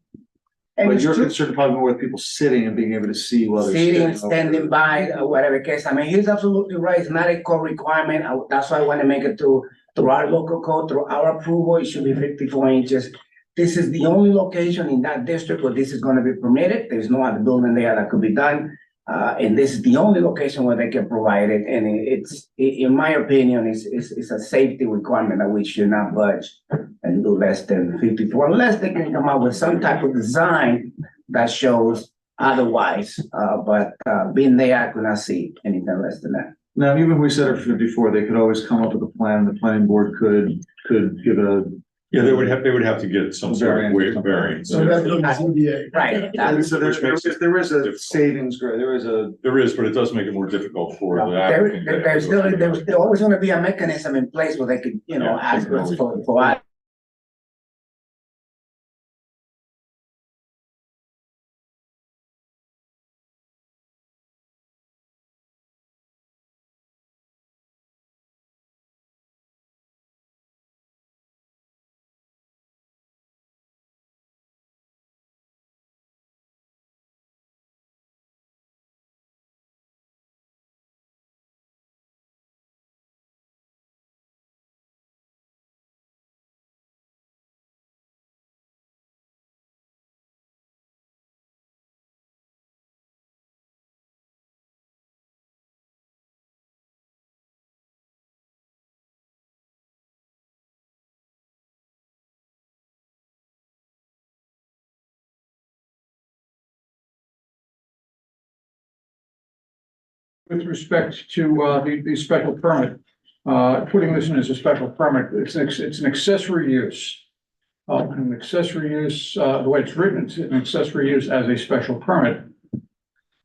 And But it's you're true. concerned probably more with people sitting and being able to see while they're Sitting, sitting. standing by, or whatever case. I mean, he's absolutely right. It's not a code requirement. That's why I want to make it through our local code, through our approval. It should be 54 inches. This is the only location in that district where this is going to be permitted. There's no other building there that could be done. And this is the only location where they can provide it. And it's, in my opinion, it's a safety requirement that we should not budge and do less than 54, unless they can come up with some type of design that shows otherwise. But being there, I could not see anything less than that. Now, even if we set it for 54, they could always come up with a plan. The planning board could give a. Yeah, they would have to get some sort of variance. So that's what the ZBA. Right. So there is a savings, there is a. There is, but it does make it more difficult for the There, applicant. there's always gonna be a mechanism in place where they could, you know, ask for. With respect to the special permit, putting this in as a special permit, it's an accessory use. An accessory use, the way it's written, it's an accessory use as a special permit.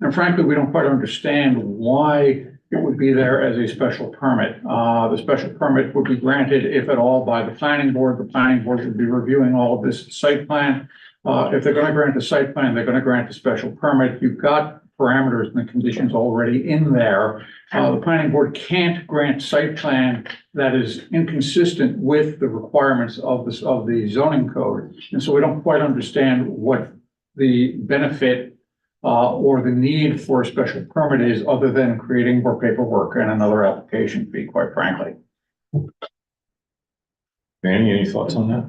And frankly, we don't quite understand why it would be there as a special permit. The special permit would be granted, if at all, by the planning board. The planning board would be reviewing all of this site plan. If they're gonna grant the site plan, they're gonna grant the special permit. You've got parameters and the conditions already in there. The planning board can't grant site plan that is inconsistent with the requirements of the zoning code. And so we don't quite understand what the benefit or the need for a special permit is, other than creating more paperwork and another application fee, quite frankly. Manny, any thoughts on that?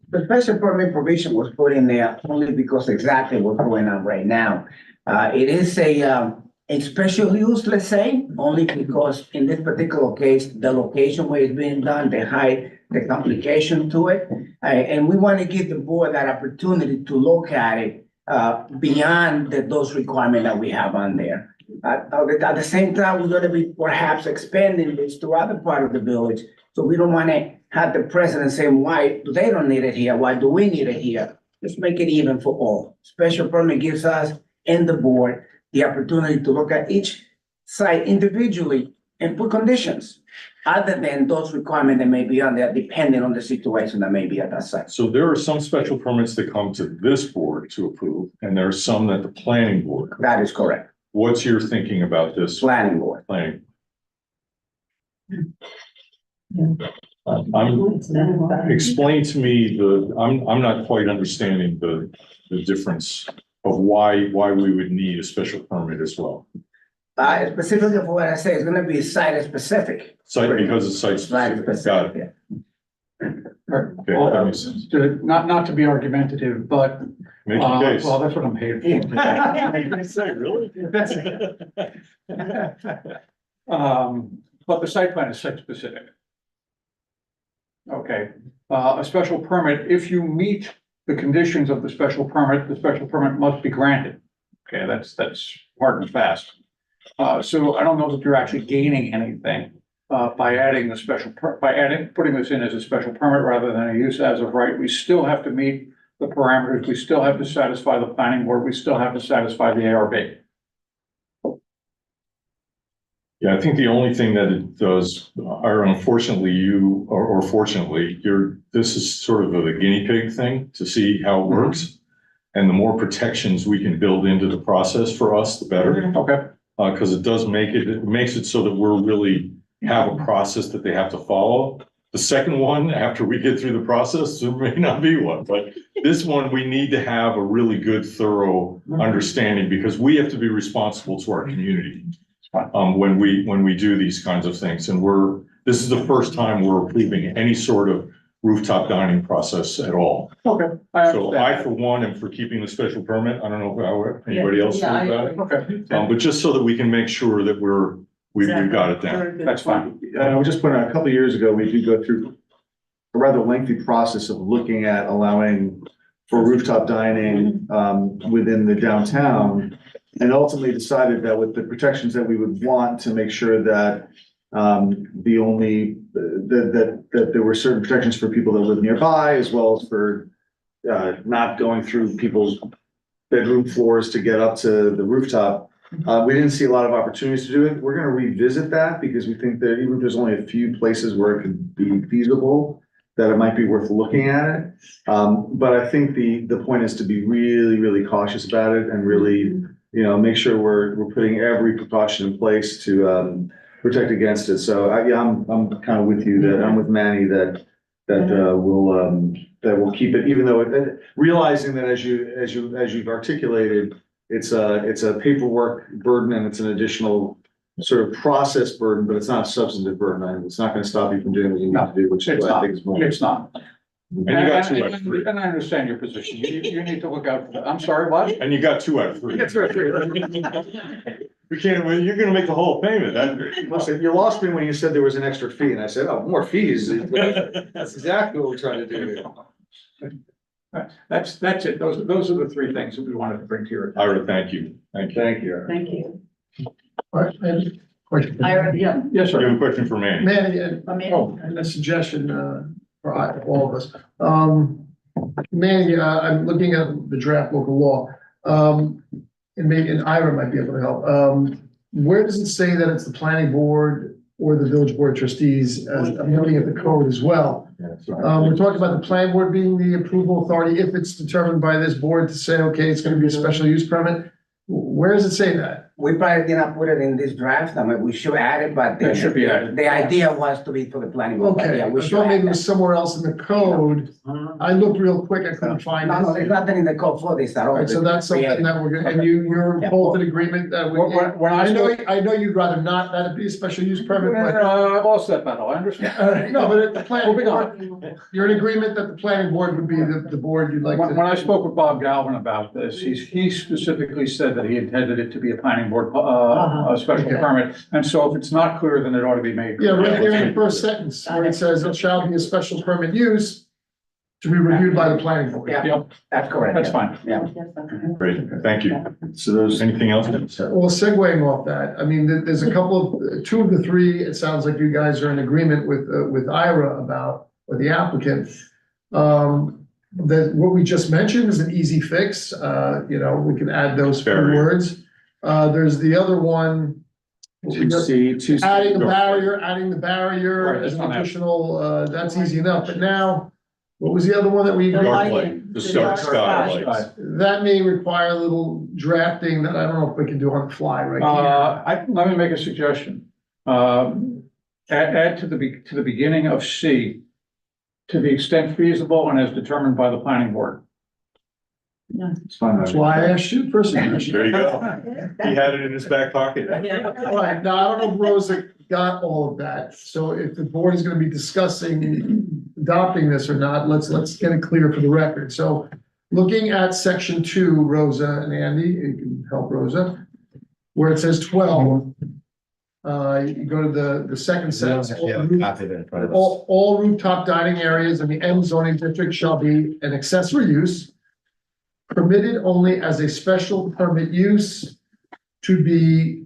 The special permit provision was put in there only because exactly what's going on right now. It is a special use, let's say, only because in this particular case, the location where it's being done, the height, the complication to it. And we want to give the board that opportunity to look at it beyond those requirements that we have on there. At the same time, we're gonna be perhaps expanding this to other part of the village. So we don't wanna have the president saying, why do they don't need it here? Why do we need it here? Let's make it even for all. Special permit gives us and the board the opportunity to look at each site individually and put conditions other than those requirements that may be on there, depending on the situation that may be at that site. So there are some special permits that come to this board to approve, and there are some that the planning board. That is correct. What's your thinking about this Planning board. planning? Explain to me I'm not quite understanding the difference of why we would need a special permit as well. Specifically for what I say, it's gonna be site specific. Site, because it's site Site specific, got specific, it. yeah. Okay, that makes sense. Not to be argumentative, but, Make your case. well, that's what I'm paid for. Really? But the site plan is site specific. Okay, a special permit, if you meet the conditions of the special permit must be granted. Okay, that's hard and fast. So I don't know that you're actually gaining anything, by adding putting this in as a special permit rather than a use as of right. We still have to meet the parameters. We still have to satisfy the planning board. We still have to satisfy the ARB. Yeah, I think the only thing that it does, or unfortunately or fortunately, this is sort of a guinea pig thing to see how it works. And the more protections we can build into the process for us, the better. Okay. Because it makes it so that we're really have a process that they have to follow. The second one, after we get through the process, there may not be one, but this one, we need to have a really good, thorough understanding because we have to be responsible to our community. When we do these kinds of things, and this is the first time we're approving any sort of rooftop dining process at all. Okay. So I, for one, am for keeping the special permit. I don't know how anybody else feels about it. Okay, But just so that we can make sure that we've got it down. that's fine. I would just point out, a couple of years ago, we did go through a rather lengthy process of looking at allowing for rooftop dining, within the downtown. And ultimately decided that with the protections that we would want to make sure that that there were certain protections for people that live nearby as well as for not going through people's bedroom floors to get up to the rooftop. We didn't see a lot of opportunities to do it. We're gonna revisit that because we think that even if there's only a few places where it could be feasible, that it might be worth looking at it. But I think the point is to be really, really cautious about it and really, make sure we're putting every precaution in place to protect against it. So I'm kind of with you that I'm with Manny that we'll keep it, even though realizing that as you've articulated, it's a paperwork burden and it's an additional sort of process burden, but it's not a substantive burden. And it's not going to stop you from doing what you need to do, which is what I think is more. It's not. And you got 2 out of 3. And I understand your position. You need to look out for that. I'm sorry, what? And you got 2 out of 3. That's right. We can't, you're gonna make the whole payment. Listen, you lost me when you said there was an extra fee and I said, oh, more fees. That's exactly what we're trying to do here. That's it. Those are the 3 things that we wanted to bring to your attention. Ira, thank you. Thank you. Thank you. Thank you. All right, and question. Ira, yeah. Yes, You sir. have a question for Manny? Manny, I'm in. a suggestion, for all of us. Manny, I'm looking at the draft local law, and maybe Ira might be able to help. Where does it say that it's the planning board or the village board of trustees? I'm looking at the code as well. We're talking about the planning board being the approval authority if it's determined by this board to say, okay, it's gonna be a special use permit. Where does it say that? We probably did not put it in this draft. I mean, we should add it, but It should be added. the idea was to be for the planning board. but Okay, yeah, I we should thought maybe add it was somewhere else in the code. I looked real quick, I couldn't that. find No, there's it. nothing in the code for this at all. Alright, so that's something that we're gonna, and you're Yeah. both in agreement that we. When I I know you'd rather not, that'd be a special use permit, but. I've lost that battle. I understand. No, but at the planning Moving board, you're in agreement that the planning board would be the board you'd like to. When I spoke with Bob Galvin about this, he specifically said that he intended it to be a planning board, a special Okay. permit. And so if it's not clear, then it ought to be made. Yeah, clear. right there in the first sentence, where it says it shall be a special permit use. to be reviewed by the planning board. Yeah. Yep, That's correct. that's fine. Yeah. Great, thank you. So those, Anything else? Well, segueing off that, I mean, there's a couple of, two of the three, it sounds like you guys are in agreement with Ira about, or the applicant. That what we just mentioned is an easy fix, we can add those few Barrier. words. There's the other one. two C, two C. Adding the barrier Right, as that's an not additional, that's easy enough, but now, what was the other one that we? The agreed? Dark lighting, light, the the dark dark sky sky. lights. That may require a little drafting that I don't know if we can do on the fly right here. Let me make a suggestion. Add to the beginning of C, to the extent feasible and as determined by the planning board. It's fine. That's why I asked you first. There you go. He had it in his back pocket. All right, now, I don't know if Rosa got all of that, so if the board is gonna be discussing adopting this or not, let's get it clear for the record. So looking at section 2, Rosa and Andy, you can help Rosa, where it says 12. You go to the second sentence. Copy of it in front of us. All rooftop dining areas in the M zoning district shall be an accessory use, permitted only as a special permit use to be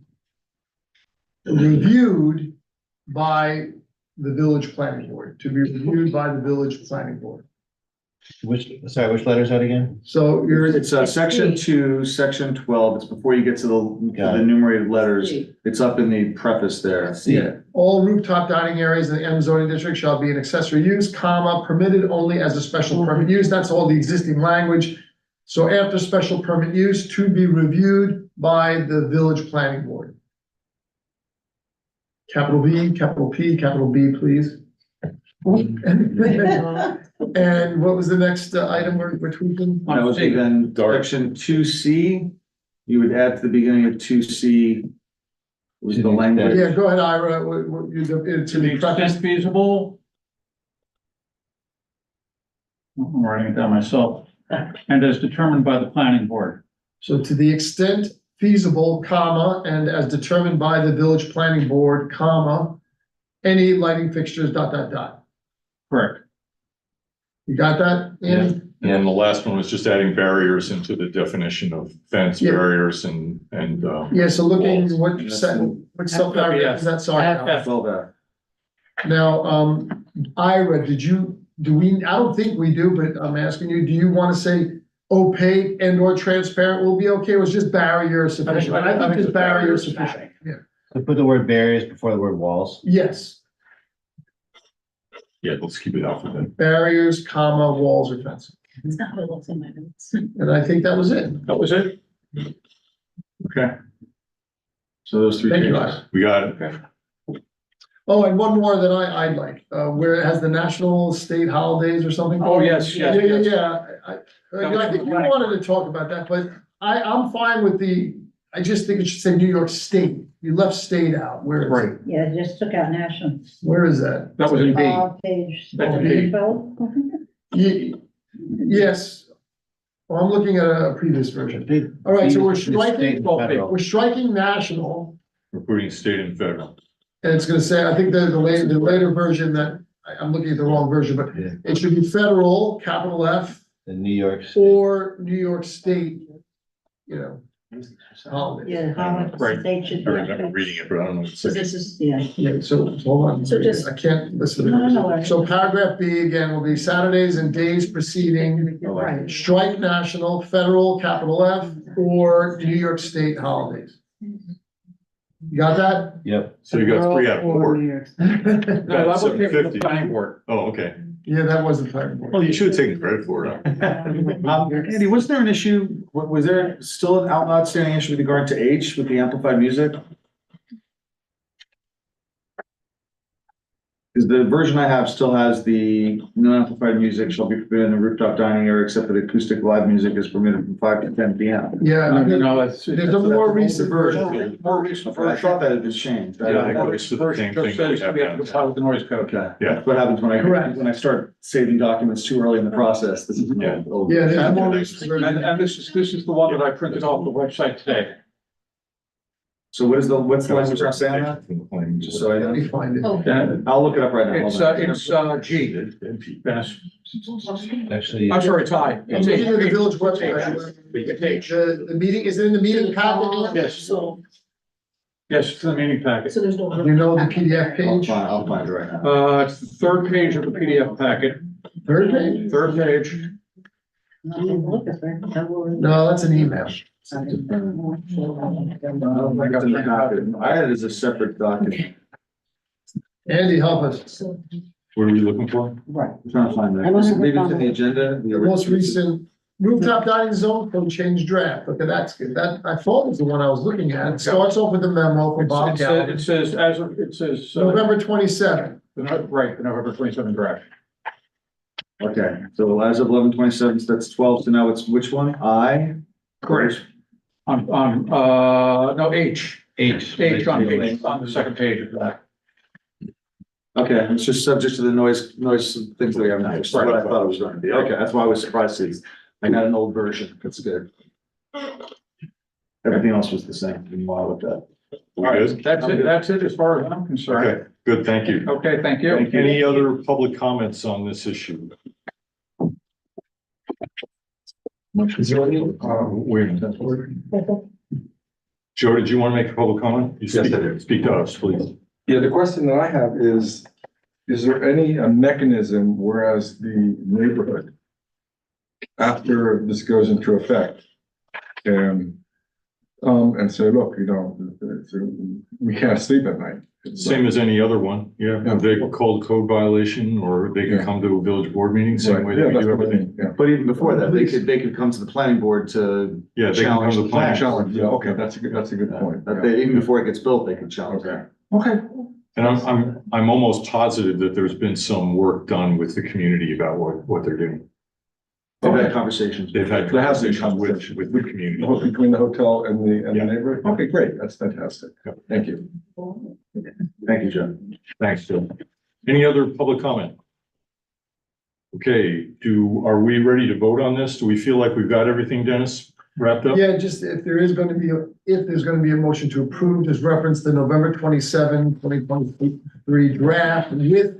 reviewed by the village planning board, Which letter is that again? So It's section 2, section 12. It's before you get to Got the it. enumerated letters. It's up in the preface there. Yeah, all rooftop dining areas in the M zoning district shall be an accessory use, permitted only as a special permit use. That's all the existing language. So after special permit use, to be reviewed by the village planning board. Capital V, capital P, capital B, please. And what was the next item we're tweaking? That would be then section 2C, you would add to the beginning of 2C. Was the language. Yeah, go ahead, Ira, To the extent feasible. I'm writing it down myself. And as determined by the planning board. So to the extent feasible, and as determined by the village planning board, any lighting fixtures, ... Correct. You got that, Andy? And the last one was just adding barriers into the definition of fence Yeah. barriers and. Yeah, so looking, Walls. what subparagraph is that, sorry. Al. Well, there. Now, Ira, I don't think we do, but I'm asking you, do you want to say opaque and or transparent will be okay, or is just barrier sufficient? I think just barrier is sufficient, yeah, So put the word barriers before the word walls. yes, Yeah, let's keep it alphabet. barriers, walls or fencing, It's not what it looks in my notes. and I think that was it. That was it? Okay, So those three Thank you, changes. Ira. we got it. Oh, and one more that I'd like, where it has the national state holidays or something. Oh, yes, yes, Yeah, yes. I think you wanted to talk about that, but I'm fine with I just think it should say New York State. You left state out. Where is it? Right. Yeah, just took out national. Where is that? That was in B. Page. That's B. 12. Yes. Well, I'm looking at a previous version. All right, so we're striking, we're striking national, We're putting state and federal. and it's gonna say, I think the later version that, I'm looking at the wrong version, but Yeah. it should be federal, capital F, The New York. or New York State, holidays. Yeah, how Right. state should I be. remember reading it, but I don't know what it So says. this is, Yeah. Yeah, so hold on. So just- I can't listen. No, no. So paragraph B again will be Saturdays and days preceding, Right. strike national, federal, capital F, or New York State holidays. You got that? Yep. So you got 3 out of 4. No, that was the 750. planning board. Oh, okay. Yeah, that was the planning board. Well, you should have taken credit for it. Andy, was there an issue, was there still an outstanding issue with regard to H with the amplified music? Because the version I have still has the no amplified music shall be permitted in the rooftop dining area except for the acoustic live music is permitted from 5 to 10 p.m. Yeah, I think No, that's. there's a more recent version. More recent I version. thought that had been changed. Yeah, I think it's the same thing Just that we says have we have to now. comply with the noise code. Okay. Yeah. That's what happens Correct. when I start saving documents too early in the process. This is an Yeah. old. Yeah, there's a more Yeah. recent And, version. and this is the one that I printed off the website today. So what's the language I'm saying on that? Just so I Let know. me find it. oh, And I'll look it up right now. it's, Hold on. G, Dennis. Actually, I'm sorry, Ty. I'm looking at the village website. Page. The meeting, is it in the meeting packet? Yes. So, Yes, it's in the meeting packet. so there's no. You know the PDF page? I'll find it right now. It's the third page of the PDF packet, Third page? third page. No, that's an email. It's in the document. I had it as a separate document. Andy, help us. What are we looking for? Right. I'm trying to find I wasn't that. Maybe it's in found the it. agenda. The most recent rooftop dining zone code change draft. Look at that. That, I thought was the one I was looking at. It starts off with the memo from Bob It Galvin. says, it says. November 27th. Right, the November 27 draft. Okay, so as of 11/27, that's 12, so now it's which one? Correct. No, H on the second page of that. Okay, it's just subject to the noise things that we have now, which is what I thought it was gonna be. Okay, that's why I was surprised to see. I got an old version. That's good. Everything else was the same. Meanwhile, with that. All right, That's it as far as I'm concerned. okay, good, thank you. Okay, thank you. Any other public comments on this issue? Is there any, Wait a minute. Joe, did you want to make a public comment? You Yes, I do. Speak to us, please. yeah, the question that I have is there any mechanism whereas the neighborhood, after this goes into effect, can and say, look, we can't sleep at night. Same as any other one, yeah, if they call a code violation, or they can Yeah. come to a village board meeting, same way Yeah, that we that's do what I everything. mean, yeah. But even before that, they could come to the planning board to Yeah, they can come challenge to the the plan. plan. Challenge, yeah, okay, that's a good point. That they, even before it gets built, they can challenge that. Okay. And I'm almost positive that there's been some work done with the community about what they're doing. They've had conversations. They've had There has been conversations with the community. Between the hotel and the Yeah. neighborhood? Okay, great, that's fantastic. Thank you. Thank you, Joe. Thanks, Joe. Any other public comment? Okay, are we ready to vote on this? Do we feel like we've got everything, Dennis, wrapped up? Yeah, just if there's going to be a motion to approve, just reference the November 27, 2023 draft with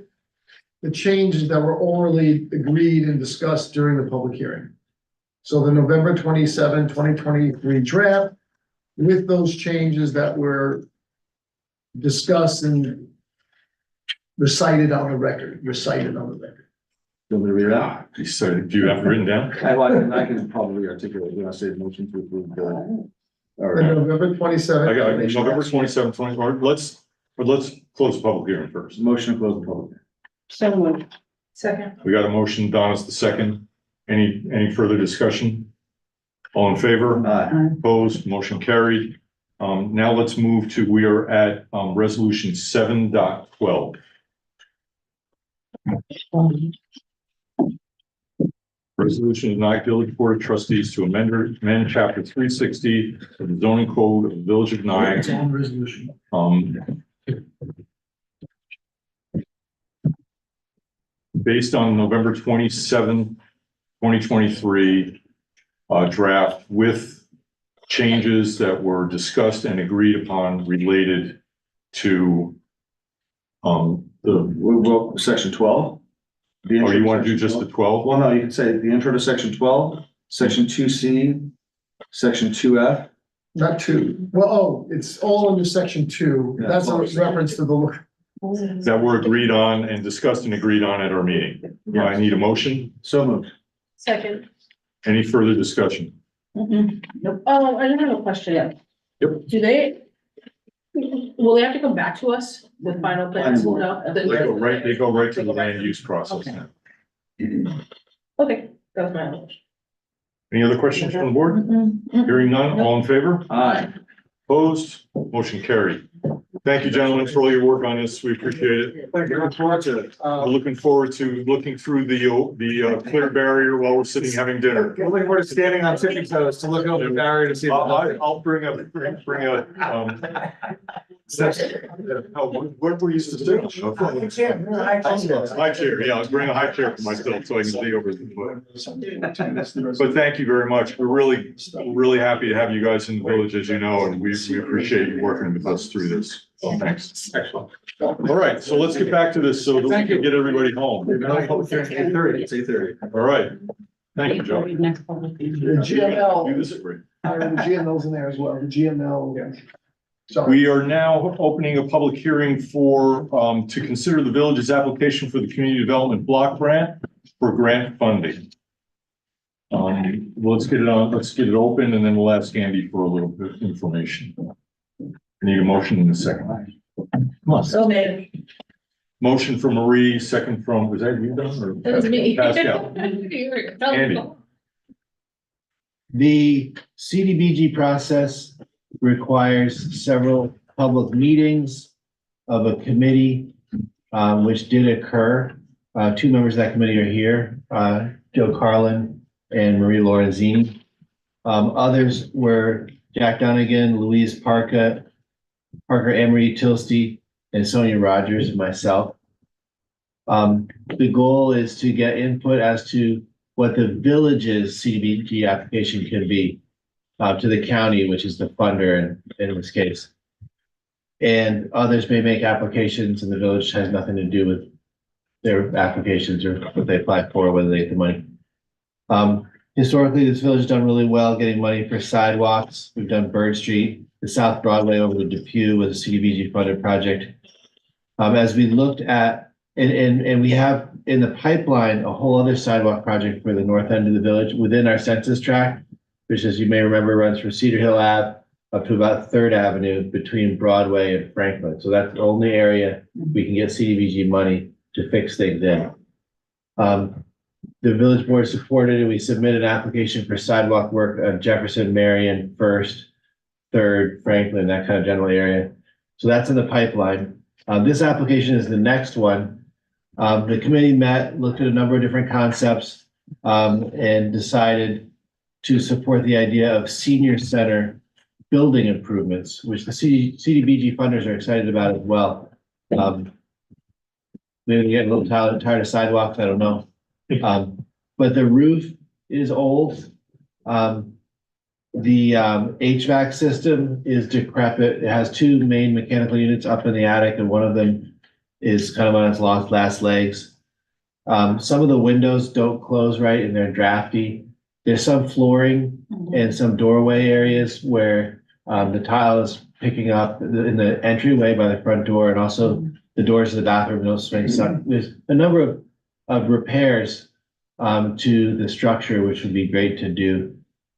the changes that were orally agreed and discussed during the public hearing. So the November 27, 2023 draft with those changes that were discussed and recited on the record. You want me to read it out? So do you have it written down? I can probably articulate when I say motion to approve the. All The right. November 27. I got it. November 27, 20, or let's close the public hearing first. Motion to close the public. So moved. Second. We got a motion, Donna's the second. Any further discussion? All in favor? Aye. Opposed, motion carried. Now let's move to, we are at, resolution 7.12. Resolution of Nyack Village Board of Trustees to amend chapter 360 of the zoning code of the Village of Nyack. It's on resolution. Based on November 27, 2023, draft with changes that were discussed and agreed upon related to Section 12. Oh, you want to do just the 12? Well, no, you can say the intro to section 12, section 2C, section 2F. Not two. Well, it's all under section 2. Yeah. That's a reference to the. That were agreed on and discussed and agreed on at our meeting. I need a motion. So moved. Second. Any further discussion? Oh, I just have a question. Yep. Will they have to come back to us with final plans? Planning board. No? They go right to the land use process now. Okay, that was my other question. Any other questions from the board? Hearing none, all in favor? Aye. Opposed? Motion carried. Thank you, gentlemen, for all your work on this. We appreciate it. Thank you. Look forward to it. We're looking forward to looking through the clear barrier while we're sitting having dinner. We're looking forward to standing on tippy toes to look over the barrier to see. I'll bring a, what we used to do. High chair, yeah, I'll bring a high chair for myself so I can see over the. But thank you very much. We're really happy to have you guys in the village, as you know, and we appreciate you working with us through do this. So thanks. Excellent. All right, so let's get back to this so that we Thank you. can get everybody home. It's 8:30, it's 8:30. All right. Thank you, Joe. Next public meeting. The GML, You disagree. the GML's in there as well, the GML. Sorry. We are now opening a public hearing for, to consider the village's application for the community development block grant for grant funding. Let's get it open and then we'll ask Andy for a little bit of information. I need a motion in a second. So made. Motion from Marie, second from, was that you done or? It was me. Pascal. Andy. The CDBG process requires several public meetings of a committee, which did occur. Two members of that committee are here, Joe Carlin and Marie Lorenzini. Others were Jack Dunnigan, Louise Parker, Emery Tilsty, and Sonia Rogers and myself. The goal is to get input as to what the village's CDBG application can be to the county, which is the funder in this case. And others may make applications and the village has nothing to do with their applications or what they apply for, whether they get the money. Historically, this village has done really well getting money for sidewalks. We've done Bird Street, the South Broadway over to Depew was a CDBG funded project. As we looked at, and we have in the pipeline, a whole other sidewalk project for the north end of the village within our census tract, which as you may remember, runs from Cedar Hill Ave up to about Third Avenue between Broadway and Franklin. So that's the only area we can get CDBG money to fix things in. The village board supported it. We submitted an application for sidewalk work on Jefferson, Marion, First, Third, Franklin, that kind of general area. So that's in the pipeline. This application is the next one. The committee met, looked at a number of different concepts, and decided to support the idea of senior center building improvements, which the CDBG funders are excited about as well. Maybe they're getting a little tired of sidewalks, I don't know. But the roof is old. The HVAC system is decrepit. It has two main mechanical units up in the attic, and one of them is kind of on its last legs. Some of the windows don't close right and they're drafty. There's some flooring and some doorway areas where the tile is picking up in the entryway by the front door, and also the doors of the bathroom don't swing. So there's a number of repairs to the structure, which would be great to do.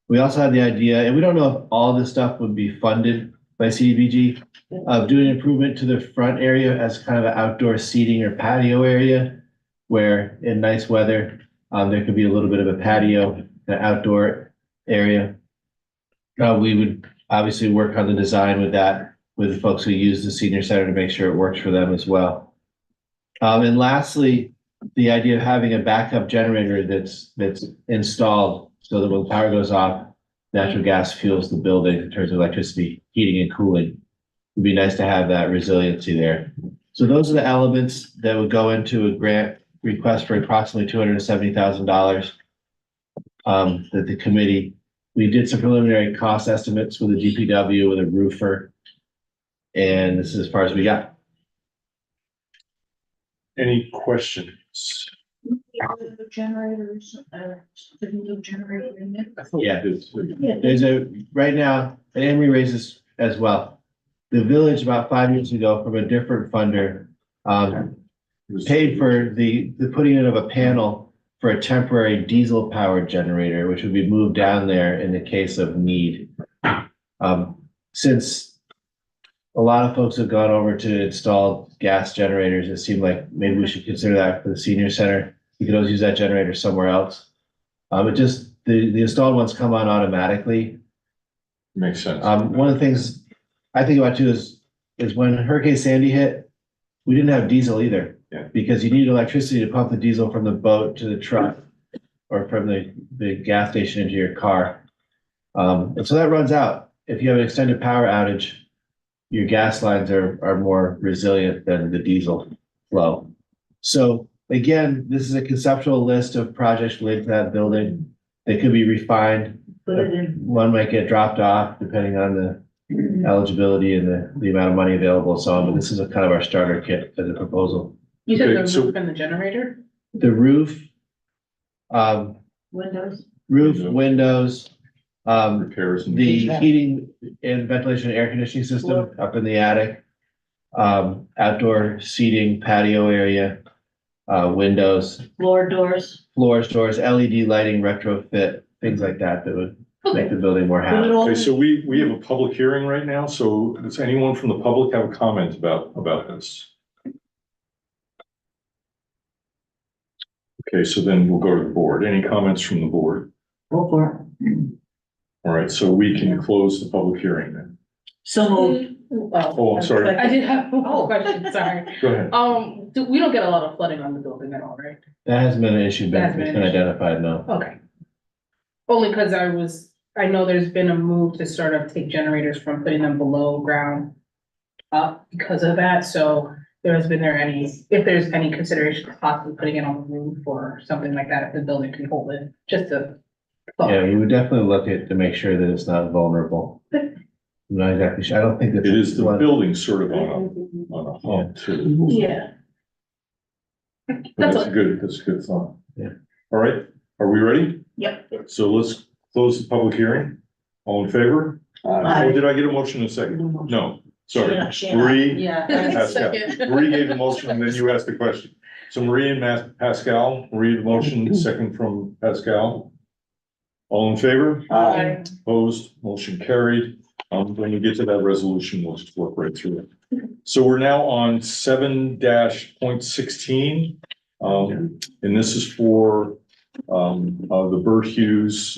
We also had the idea, and we don't know if all this stuff would be funded by CDBG, of doing improvement to the front area as kind of an outdoor seating or patio area, where in nice weather, there could be a little bit of a patio, an outdoor area. We would obviously work on the design with that, with the folks who use the senior center to make sure it works for them as well. And lastly, the idea of having a backup generator that's installed so that when the power goes off, natural gas fuels the building in terms of electricity, heating and cooling. It'd be nice to have that resiliency there. So those are the elements that would go into a grant request for approximately $270,000. That the committee, we did some preliminary cost estimates with the DPW, with a roofer. And this is as far as we got. Any questions? Generators, the new generator in it. Yeah. There's right now, and Emery raises as well. The village about 5 years ago from a different funder paid for the putting in of a panel for a temporary diesel powered generator, which would be moved down there in the case of need. Since a lot of folks have gone over to install gas generators, it seemed like maybe we should consider that for the senior center. You could always use that generator somewhere else. It just, the installed ones come on automatically. Makes sense. One of the things I think about too is when Hurricane Sandy hit, we didn't have diesel either. Yeah. Because you need electricity to pump the diesel from the boat to the truck or from the gas station into your car. And so that runs out. If you have an extended power outage, your gas lines are more resilient than the diesel flow. So again, this is a conceptual list of projects related to that building. They could be refined. One might get dropped off depending on eligibility and the amount of money available and so on, but this is a kind of our starter kit as a proposal. You said Okay, the so- roof and the generator? The roof, Windows. windows, Repairs and. the heating and ventilation and air conditioning system up in the attic. Outdoor seating, patio area, windows, Floor doors. floors, doors, LED lighting, retrofit, things like that that would make the building more Put it habitable. all Okay, so we have a public hearing right now, so does anyone from the public have a comment about this? Okay, so then we'll go to the board. Any comments from the board? Go for it. All right, so we can close the public hearing then. So moved. Oh, I'm sorry. I did have a question, sorry. Go ahead. We don't get a lot of flooding on the building at all, right? That hasn't been an issue, That but hasn't it's been been an issue. identified, no. Okay. Only because I know there's been a move to sort of take generators from putting them below ground up because of that, so if there's any consideration of possibly putting it on the roof or something like that, if the building can hold it, just to. Yeah, we would definitely look at to make sure that it's not vulnerable. I'm not exactly sure. I don't think that. It is the building sort of on a hump too. Yeah. But That's that's all. that's a good thought. Yeah. All right, are we ready? Yep. So let's close the public hearing. All in favor? Oh, did I get a motion in a second? No, sorry. Marie, Yeah. Pascal. Marie gave the motion and then you asked the question. So Marie and Pascal, Marie the motion, second from Pascal. All in favor? Aye. Opposed, motion carried. When you get to that resolution, we'll just work right through it. So we're now on 7-.16. And this is for the Bert Hughes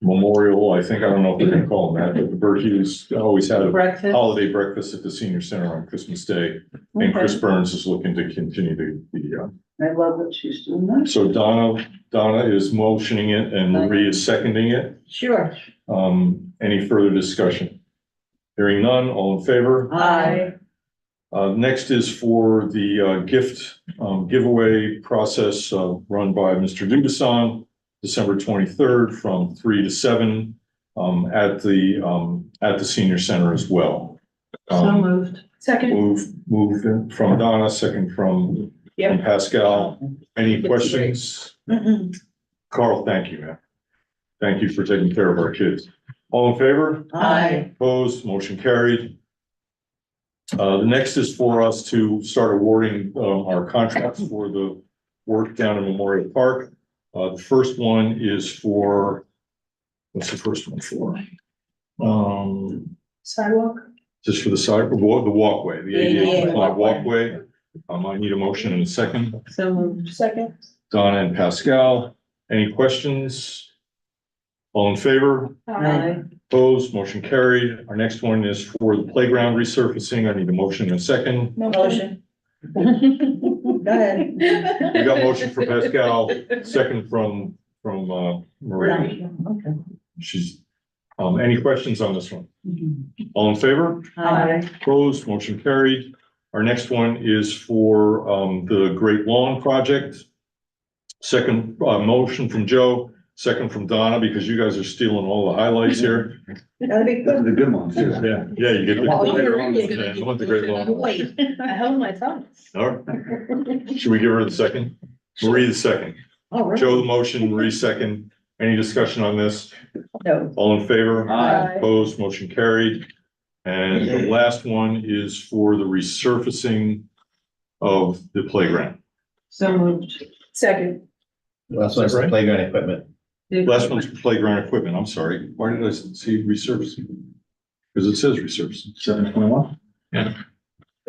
Memorial, I don't know if we're gonna call them that, but the Bert Hughes always had a Breakfast. holiday breakfast at the senior center on Christmas Day. And Chris Burns is looking to continue the, I love what she's doing. so Donna is motioning it and Marie is seconding it. Sure. Any further discussion? Hearing none, all in favor? Aye. Next is for the gift giveaway process run by Mr. Dubuisson, December 23rd from 3 to 7 at the senior center as well. So moved. Second. Move from Donna, second from Pascal. Any questions? Carl, thank you, man. Thank you for taking care of our kids. All in favor? Aye. Opposed, motion carried. The next is for us to start awarding our contracts for the work down in Memorial Park. The first one is for, what's the first one for? Sidewalk? Just for the the walkway, the ADA ADA compliant walkway. walkway. I need a motion in a second. So moved. Second. Donna and Pascal, any questions? All in favor? Aye. Opposed, motion carried. Our next one is for the playground resurfacing. I need a motion in a second. Motion. Go ahead. We got motion for Pascal, second from Marie. Okay. She's, any questions on this one? All in favor? Aye. Opposed, motion carried. Our next one is for the Great Lawn Project. Second, motion from Joe, second from Donna, because you guys are stealing all the highlights here. That'll be Those are good. the good ones. Yeah, you get Oh, you're the. really Yeah, I want the Great Lawn. Wait. I held my tongue. All right. Should we give her the second? Marie the second. All right. Joe the motion, Marie second. Any discussion on this? No. All in favor? Aye. Opposed, motion carried. And the last one is for the resurfacing of the playground. So moved. Second. Last one's the playground equipment. Last one's playground equipment. I'm sorry. Why did I see resurfacing? Because it says resurfacing. 7:21.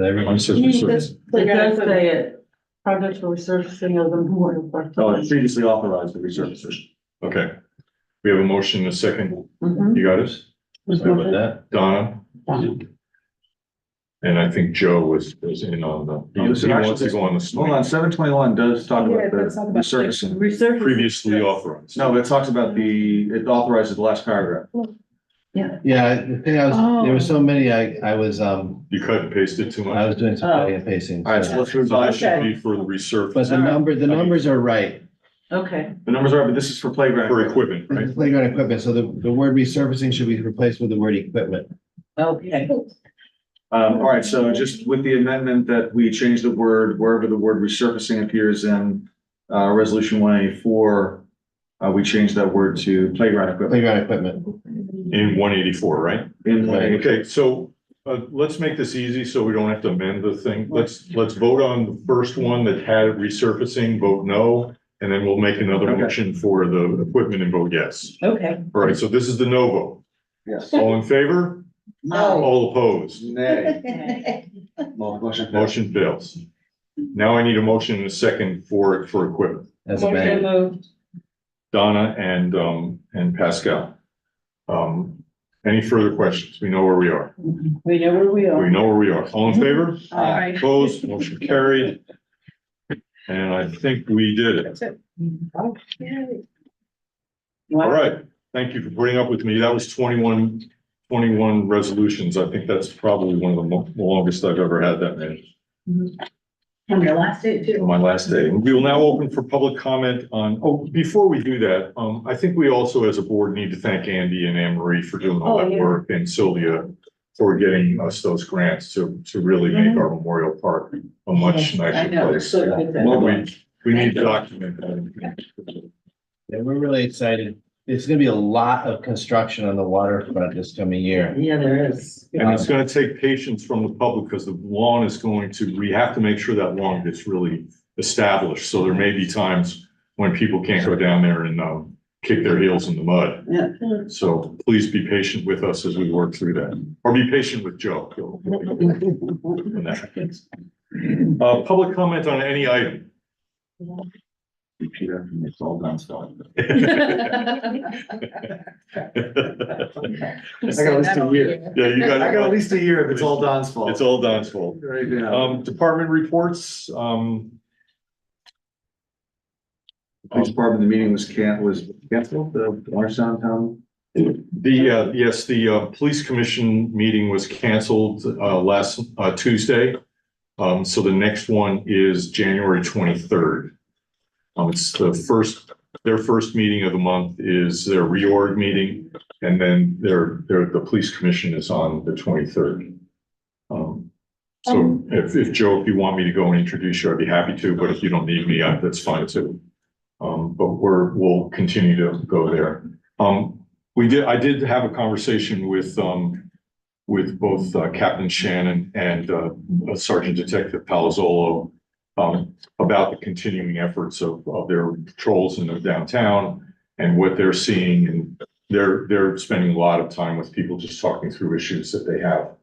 Everyone says resurfacing. It does say it. Project for resurfacing of the Memorial Park. Oh, it's previously authorized the resurfacing. Okay. We have a motion and a second. Mhm. You got it? Sorry about that. Donna? And I think Joe was in on the, he wants to go on the Hold on, swing. 7:21 does talk Yeah, about it the does talk about resurfacing. Resurfacing. Previously authorized. No, but it talks about it authorizes the last paragraph. Yeah, the thing there were so many, I was You cut and pasted too I much. was doing some cutting and pasting. All right, so let's So that revise. should be for the resurfacing. But the numbers are right. Okay, The numbers are, but this is for playground. For equipment, right? Playground equipment, so the word resurfacing should be replaced with the word equipment. okay. All right, so just with the amendment that we change the word, wherever the word resurfacing appears in, resolution 184, we change that word to playground equipment. Playground equipment. In 184, right? In Right. Okay, so let's make this easy so we don't have to amend the thing. Let's vote on the first one that had resurfacing, vote no, and then we'll make another Okay. motion for the equipment and vote yes. Okay. All right, so this is the no vote. Yes. All in favor? No. All opposed? Nay. Motion. Motion fails. Now I need a motion and a second for equipment. As Motion amended. moved. Donna and Pascal. Any further questions? We know where we are. We know where we We are. know where we are. All in favor? Aye. Opposed? Motion carried. And I think we did it. That's it. Okay. All right. Thank you for putting up with me. That was 21 resolutions. I think that's probably one of the longest I've ever had that many. On your last day On too. my last day. We will now open for public comment on, before we do that, I think we also as a board need to thank Andy and Anne Marie for doing all Oh, that yeah. work, and Sylvia for getting us those grants to really make our Memorial Park a much Yes, I nicer know, place. so good that- Well done. We need to document that. Yeah, we're really excited. It's gonna be a lot of construction on the waterfront this coming year. Yeah, there is. And it's gonna take patience from the public because the lawn is we have to make sure that lawn gets really established. So there may be times when people can't go down there and kick their heels in the mud. Yeah. So please be patient with us as we work through that, or be patient with Joe. When that happens. Public comment on any item. It's all done, so. I I got at least a year. Yeah, you got I got at it. least a year if it's all Don's fault. It's all Don's fault. Right now. Department reports, Police department, the meeting was canceled, the Watertown Town. the police commission meeting was canceled, last, Tuesday. So the next one is January 23rd. It's their first meeting of the month is their reorg meeting, and then the police commission is on the 23rd. So if Joe, if you want me to go and introduce you, I'd be happy to, but if you don't need me, that's fine too. But we'll continue to go there. I did have a conversation with both Captain Shannon and Sergeant Detective Palazzolo about the continuing efforts of their patrols in the downtown and what they're seeing, and they're spending a lot of time with people just talking through issues that they have.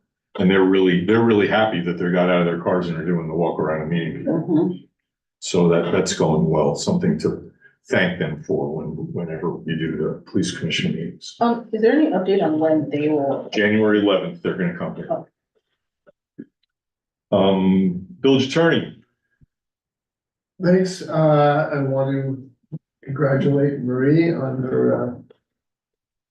And they're really happy that they got out of their cars and are doing the walk around a meeting. Mhm. So that's going well, something to thank them for whenever we do the police commission meetings. Is there any update on when they will? January 11th, they're gonna come here. Village attorney, Thanks, I want to congratulate Marie on her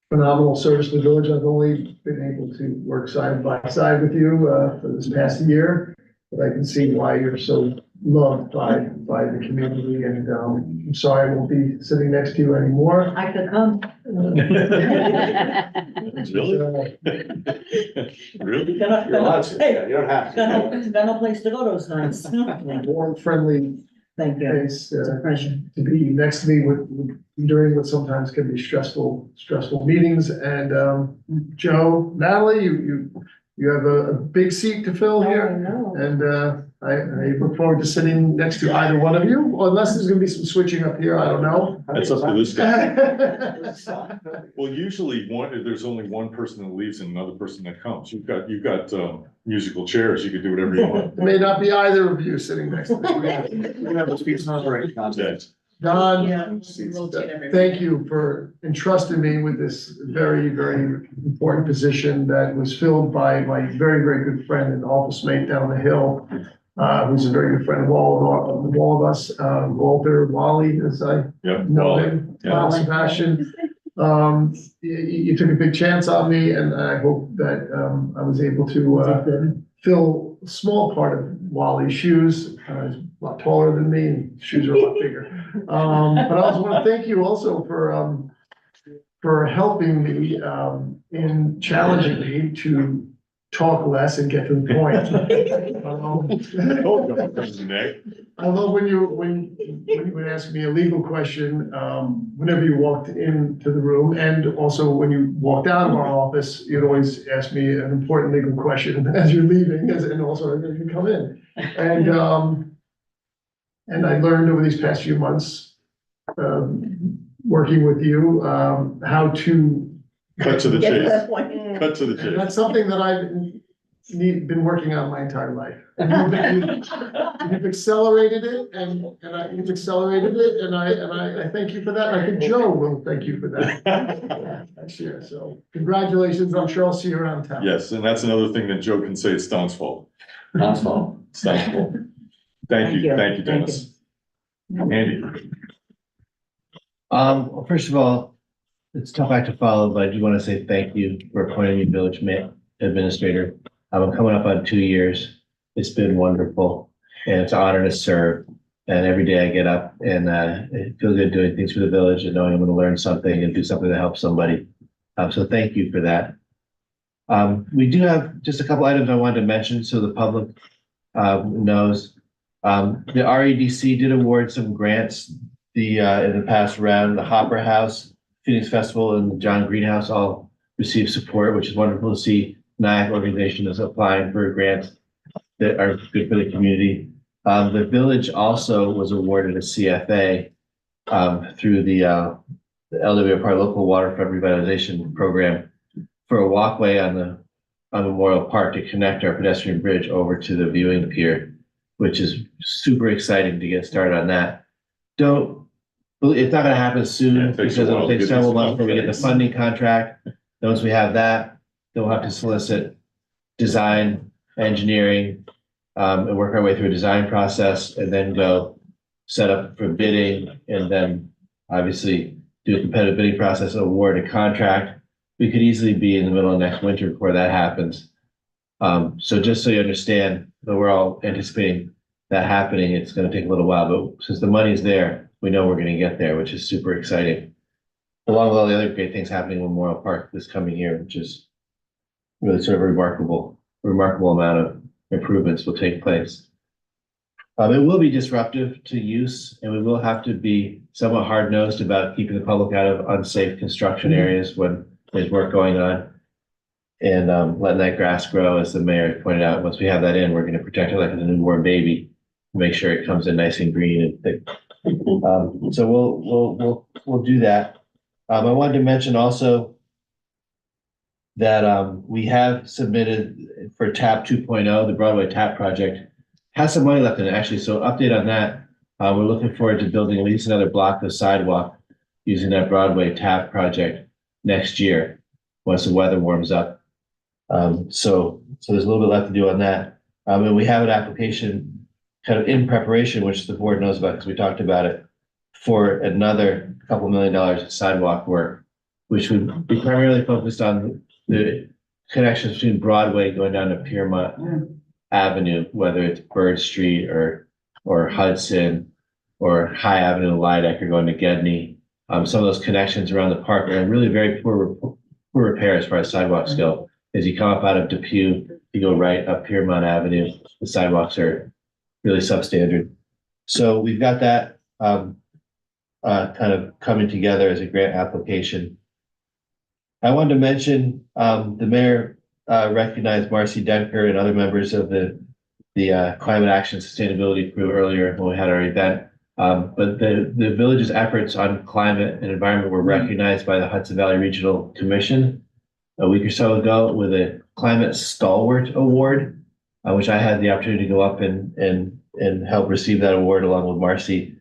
phenomenal service to the village. I've only been able to work side by side with you for this past year, but I can see why you're so loved by the community, and I'm sorry I won't be sitting next to you anymore. I could come. Really? Really? Got You're allowed to, Hey, yeah, you don't have got to. no place to go those nights. Warm, friendly Thank you. place It's a pleasure. to be next to me during what sometimes can be stressful meetings. And Joe, Natalie, you have a big seat to fill here. know. And I look forward to sitting next to either one of you, unless there's gonna be some switching up here, I don't know. That's up to this guy. It Well, usually there's only one person that leaves and another person that comes. You've got musical chairs. You could do whatever you want. may not be either of you sitting next to me. We're gonna have to speak to the right context. Don, Yeah, rotate everybody. thank you for entrusting me with this very, very important position that was filled by my very, very good friend and office mate down the hill, who's a very good friend of all of us, Walter Wally, as I Yeah. know him, Yeah. Sebastian. You took a big chance on me, and I hope that I was able to fill a small part of Wally's shoes. a lot taller than me, and shoes are a lot bigger. But I also want to thank you also for helping me, in challenging me to talk less and get to the point. I love when you ask me a legal question, whenever you walked into the room, and also when you walked out of our office, you'd always ask me an important legal question as you're leaving, and also as you come in. And I learned over these past few months, working with you, how to. Cut to the Get to chase, that point. cut to the chase. That's something that I've been working on my entire life. You've accelerated it, you've accelerated it, and I thank you for that. I think Joe will thank you for that next year. So congratulations. I'm sure I'll see you around town. Yes, and that's another thing that Joe can say, it's Don's fault. That's all. It's Don's fault. Thank you, Dennis. Andy, Well, first of all, it's tough act to follow, but I do want to say thank you for appointing me village administrator. I'm coming up on 2 years. It's been wonderful and it's an honor to serve. And every day I get up and it feels good doing things for the village and knowing I'm going to learn something and do something to help somebody. So thank you for that. We do have just a couple items I wanted to mention so the public knows. The REDC did award some grants in the past round. The Hopper House, Phoenix Festival, and the John Greenhouse all received support, which is wonderful to see. NIAC organization is applying for grants that are good for the community. The village also was awarded a CFA through the LWR Local Waterfront Revitalization Program for a walkway on Memorial Park to connect our pedestrian bridge over to the viewing pier, which is super exciting to get started on that. It's not gonna happen soon because it'll take several months before we get the funding contract. Then once we have that, then we'll have to solicit design, engineering, and work our way through a design process and then go set up for bidding and then obviously do a competitive bidding process, award a contract. We could easily be in the middle of next winter before that happens. So just so you understand that we're all anticipating that happening, it's gonna take a little while, but since the money's there, we know we're gonna get there, which is super exciting. Along with all the other great things happening in Memorial Park this coming year, which is really sort of a remarkable amount of improvements will take place. It will be disruptive to use, and we will have to be somewhat hard-nosed about keeping the public out of unsafe construction areas when there's work going on. And letting that grass grow, as the mayor pointed out. Once we have that in, we're going to protect it like a newborn baby, make sure it comes in nice and green and thick. So we'll do that. I wanted to mention also that we have submitted for TAP 2.0, the Broadway TAP project, has some money left in it actually. So update on that. We're looking forward to building at least another block of sidewalk using that Broadway TAP project next year, once the weather warms up. So there's a little bit left to do on that. And we have an application kind of in preparation, which the board knows about because we talked about it, for another $2 million of sidewalk work, which would be primarily focused on the connections between Broadway going down to Piermont Avenue, whether it's Bird Street or Hudson or High Avenue to Lydecker going to Gedney. Some of those connections around the park are really very poor repair as far as sidewalks go. As you come up out of Depew, you go right up Piermont Avenue, the sidewalks are really substandard. So we've got that kind of coming together as a grant application. I wanted to mention the mayor recognized Marcy Denker and other members of the Climate Action Sustainability crew earlier when we had our event. But the village's efforts on climate and environment were recognized by the Hudson Valley Regional Commission a week or so ago with a Climate Stalwart Award, which I had the opportunity to go up and help receive that award along with Marcy.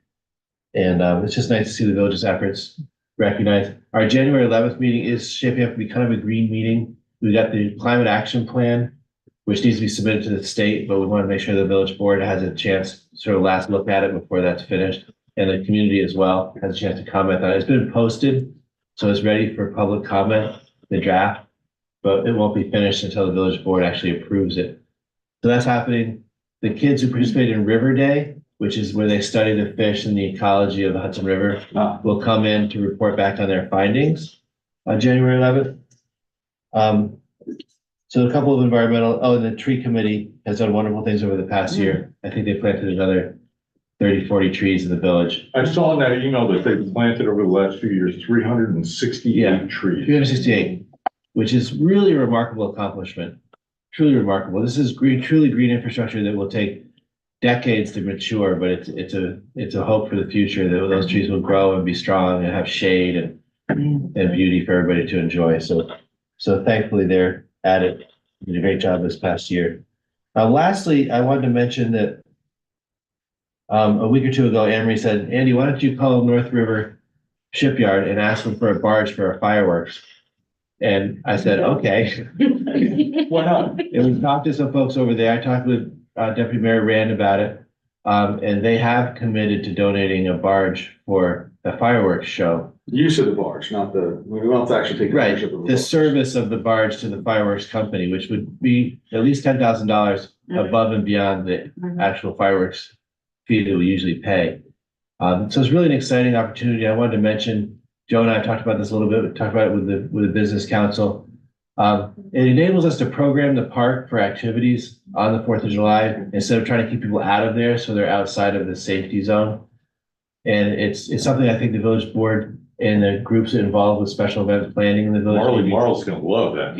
And it's just nice to see the village's efforts recognized. Our January 11th meeting is shaping up to be kind of a green meeting. We got the climate action plan, which needs to be submitted to the state, but we want to make sure the village board has a chance to sort of last look at it before that's finished. And the community as well has a chance to comment on it. It's been posted, so it's ready for public comment, the draft, but it won't be finished until the village board actually approves it. So that's happening. The kids who participated in River Day, which is where they study the fish and the ecology of the Hudson River, will come in to report back on their findings on January 11th. So a couple of and the tree committee has done wonderful things over the past year. I think they planted another 30, 40 trees in the village. I saw in that email that they planted over the last few years, 368 Yeah. trees. 368, which is really a remarkable accomplishment. Truly remarkable. This is truly green infrastructure that will take decades to mature, but it's a hope for the future that those trees will grow and be strong and have shade and beauty for everybody to enjoy. So thankfully they're at it. They did a great job this past year. Lastly, I wanted to mention that a week or two ago, Amory said, Andy, why don't you call North River Shipyard and ask them for a barge for our fireworks? And I said, okay. Why not? And we talked to some folks over there. I talked with Deputy Mayor Rand about it. And they have committed to donating a barge for the fireworks show. Use of the barge, not we don't have to actually take. Right, ownership of the barge. service of the barge to the fireworks company, which would be at least $10,000 above and beyond the actual fireworks fee that we usually pay. So it's really an exciting opportunity. I wanted to mention, Joe and I talked about this a little bit, we talked about it with the business council. It enables us to program the park for activities on the 4th of July instead of trying to keep people out of there so they're outside of the safety zone. And it's something I think the village board and the groups involved with special events planning in the village. Marl's gonna love that.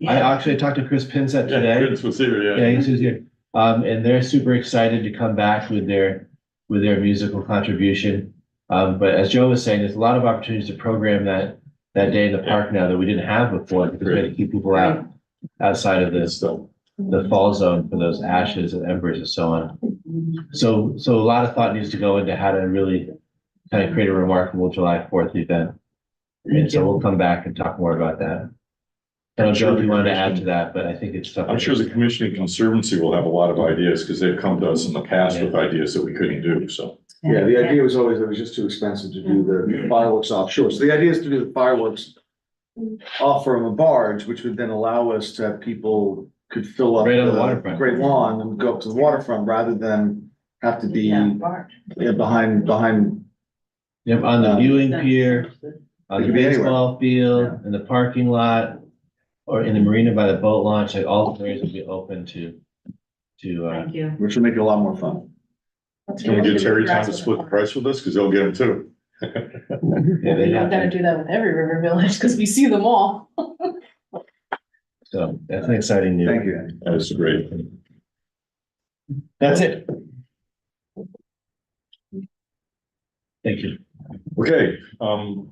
I talked to Chris Pinsett today. Chris was here, Yeah, he was here. And they're super excited to come back with their musical contribution. But as Joe was saying, there's a lot of opportunities to program that day in the park now that we didn't have before because we had to keep people outside of the fall zone for those ashes and embers and so on. So a lot of thought needs to go into how to really kind of create a remarkable July 4th event. And so we'll come back and talk more about that. I don't know if you wanted to add to that, but I think it's stuff. I'm sure the Commission and Conservancy will have a lot of ideas because they've come to us in the past with ideas that we couldn't do, so. Yeah, the idea was always that it was just too expensive to do the fireworks offshore. So the idea is to do the fireworks off from a barge, which would then allow us to have people could fill up Right on the waterfront. Great Lawn and go up to the waterfront rather than have to be behind. Yep, on the viewing pier, on It the could be anywhere. baseball field, in the parking lot, or in the marina by the boat launch, like all the areas will be open to. Thank you. Which will make it a lot more fun. Can we get Terrytown to split the price with us? Because they'll get them too. Yeah, they We're have gonna to. do that with every river village because we see them all. So that's an exciting news. Thank you, Andy. That's great. That's it. Thank you. Okay,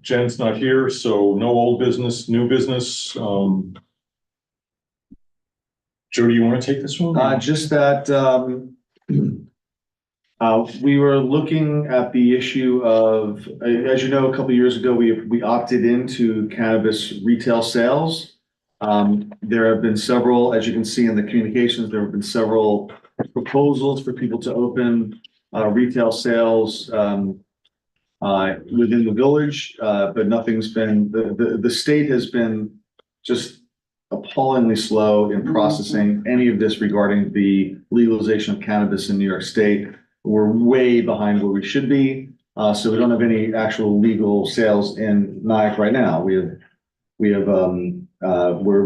Jen's not here, so no old business, new business. Joe, do you want to take this one? Just that, we were looking at the issue of, as you know, a couple of years ago, we opted into cannabis retail sales. There have been several, as you can see in the communications, there have been several proposals for people to open retail sales within the village, but nothing's been, the state has been just appallingly slow in processing any of this regarding the legalization of cannabis in New York State. We're way behind where we should be. So we don't have any actual legal sales in Nyack right now. We're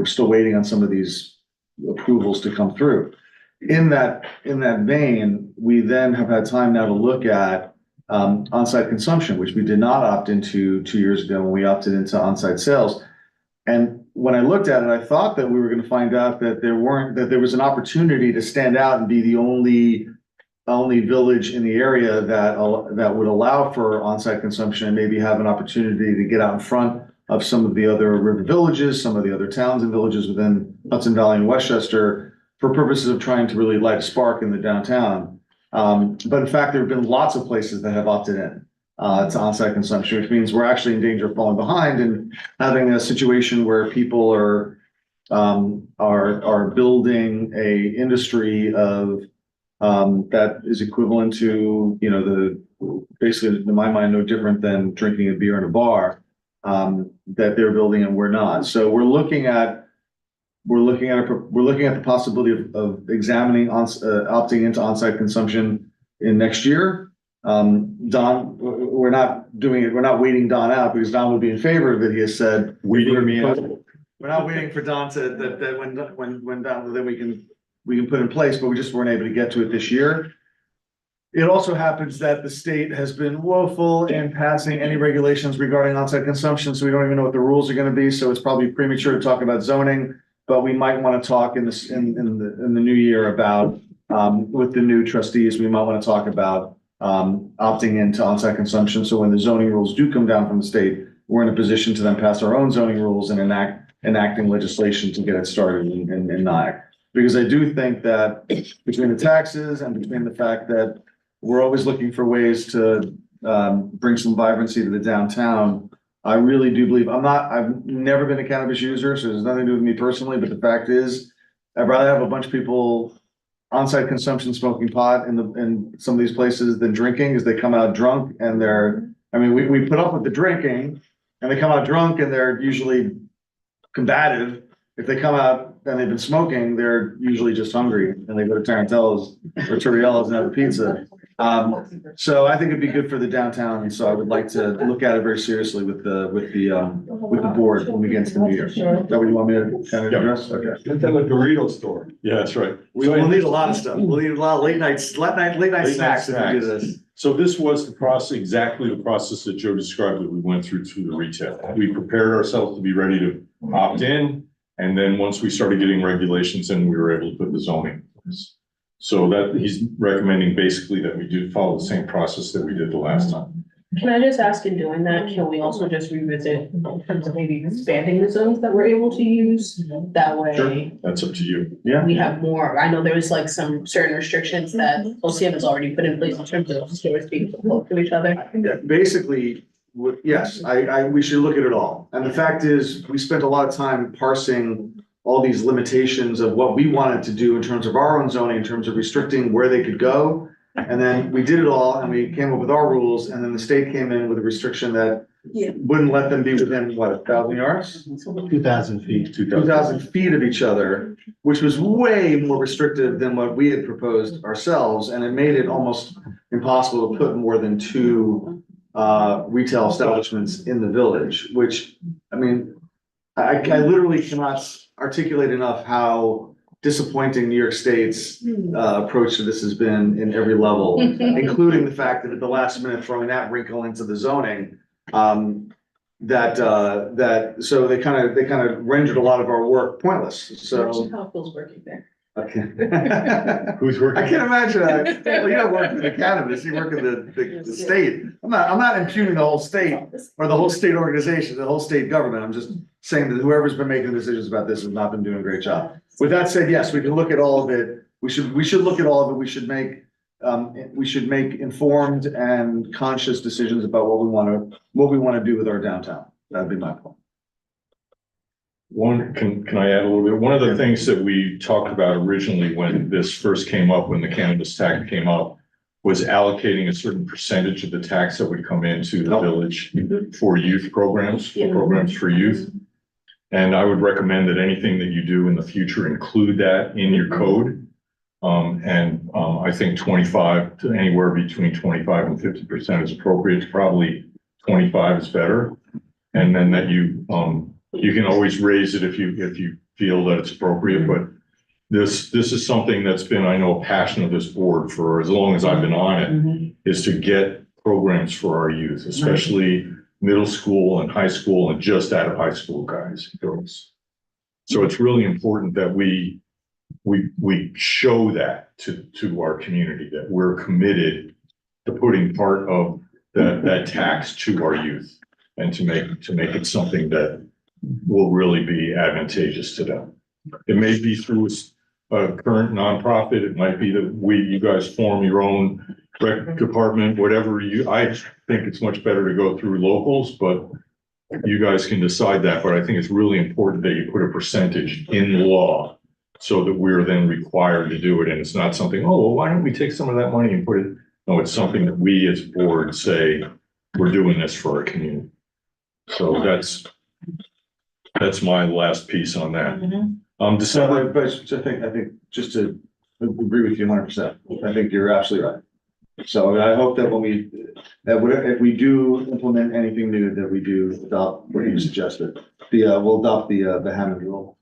still waiting on some of these approvals to come through. In that vein, we then have had time now to look at on-site consumption, which we did not opt into 2 years ago when we opted into on-site sales. And when I looked at it, I thought that we were going to find out that there was an opportunity to stand out and be the only village in the area that would allow for on-site consumption and maybe have an opportunity to get out in front of some of the other river villages, some of the other towns and villages within Hudson Valley and Westchester for purposes of trying to really light a spark in the downtown. But in fact, there have been lots of places that have opted in to on-site consumption, which means we're actually in danger of falling behind and having a situation where people are building a industry of that is equivalent to, basically, in my mind, no different than drinking a beer in a bar that they're building and we're not. So we're looking at the possibility of examining opting into on-site consumption in next year. Don, we're not doing it, we're not waiting Don out because Don would be in favor of it. He has said. Weeding me out. We're not waiting for Don to, that when Don, then we can put in place, but we just weren't able to get to it this year. It also happens that the state has been woeful in passing any regulations regarding onsite consumption, so we don't even know what the rules are gonna be, so it's probably premature to talk about zoning. But we might wanna talk in this, in the new year about, with the new trustees, we might wanna talk about opting into onsite consumption, so when the zoning rules do come down from the state, we're in a position to then pass our own zoning rules and enacting legislation to get it started in NIAC. Because I do think that between the taxes and between the fact that we're always looking for ways to bring some vibrancy to the downtown, I really do believe, I've never been a cannabis user, so there's nothing to do with me personally, but the fact is, I'd rather have a bunch of people on-site consumption smoking pot in some of these places than drinking, as they come out drunk and we put up with the drinking and they come out drunk and they're usually combative. If they come out and they've been smoking, they're usually just hungry and they go to Tarantella's or Torriella's and have a pizza. So I think it'd be good for the downtown, and so I would like to look at it very seriously with the board when we get into the new year. Is that what you want me to kind of address? Okay. Get them a Dorito store. Yeah, that's right. We'll need a lot of stuff. We'll need a lot of late night snacks if we do this. So this was the process, exactly the process that Joe described that we went through to the retail. We prepared ourselves to be ready to opt in. And then once we started getting regulations in, we were able to put the zoning. So that he's recommending basically that we do follow the same process that we did the last time. Can I just ask, in doing that, can we also just revisit in terms of maybe expanding the zones that we're able to use? That way, That's up to you. Yeah. we have more. I know there was like some certain restrictions that OCM has already put in place in terms of stores being close to each other. Basically, yes, we should look at it all. And the fact is, we spent a lot of time parsing all these limitations of what we wanted to do in terms of our own zoning, in terms of restricting where they could go. And then we did it all and we came up with our rules, and then the state came in with a restriction that wouldn't let them be within, what, 1,000 yards? 2,000 feet. 2,000 feet of each other, which was way more restrictive than what we had proposed ourselves, and it made it almost impossible to put more than 2 retail establishments in the village, which, I mean, I literally cannot articulate enough how disappointing New York State's approach to this has been in every level, including the fact that at the last minute throwing that wrinkle into the zoning, so they kind of rendered a lot of our work pointless. So How it feels working there. okay. Who's working? I can't imagine. Well, you don't work in the cannabis, you work in the state. I'm not impugning the whole state or the whole state organization, the whole state government. I'm just saying that whoever's been making decisions about this has not been doing a great job. With that said, yes, we can look at all of it. We should look at all of it. We should make informed and conscious decisions about what we want to do with our downtown. That'd be my point. Can I add a little bit? One of the things that we talked about originally when this first came up, when the cannabis tax came up, was allocating a certain percentage of the tax that would come into the village for youth programs, for youth. And I would recommend that anything that you do in the future include that in your code. I think 25 to anywhere between 25 and 50% is appropriate. Probably 25 is better. And then that you can always raise it if you feel that it's appropriate, but this is something that's been, I know, a passion of this board for as long as I've been on it, is to get programs for our youth, especially middle school and high school and just out of high school guys, girls. So it's really important that we show that to our community, that we're committed to putting part of that tax to our youth and to make it something that will really be advantageous to them. It may be through a current nonprofit. It might be that you guys form your own rec department, whatever I think it's much better to go through locals, but you guys can decide that. But I think it's really important that you put a percentage in the law so that we're then required to do it. And it's not something, oh, well, why don't we take some of that money and put it? No, it's something that we as a board say, we're doing this for our community. So that's my last piece on that. December. But I think just to agree with you 100%. I think you're absolutely right. So I hope that if we do implement anything new, that we do adopt what you suggested. We'll adopt the Hammond rule.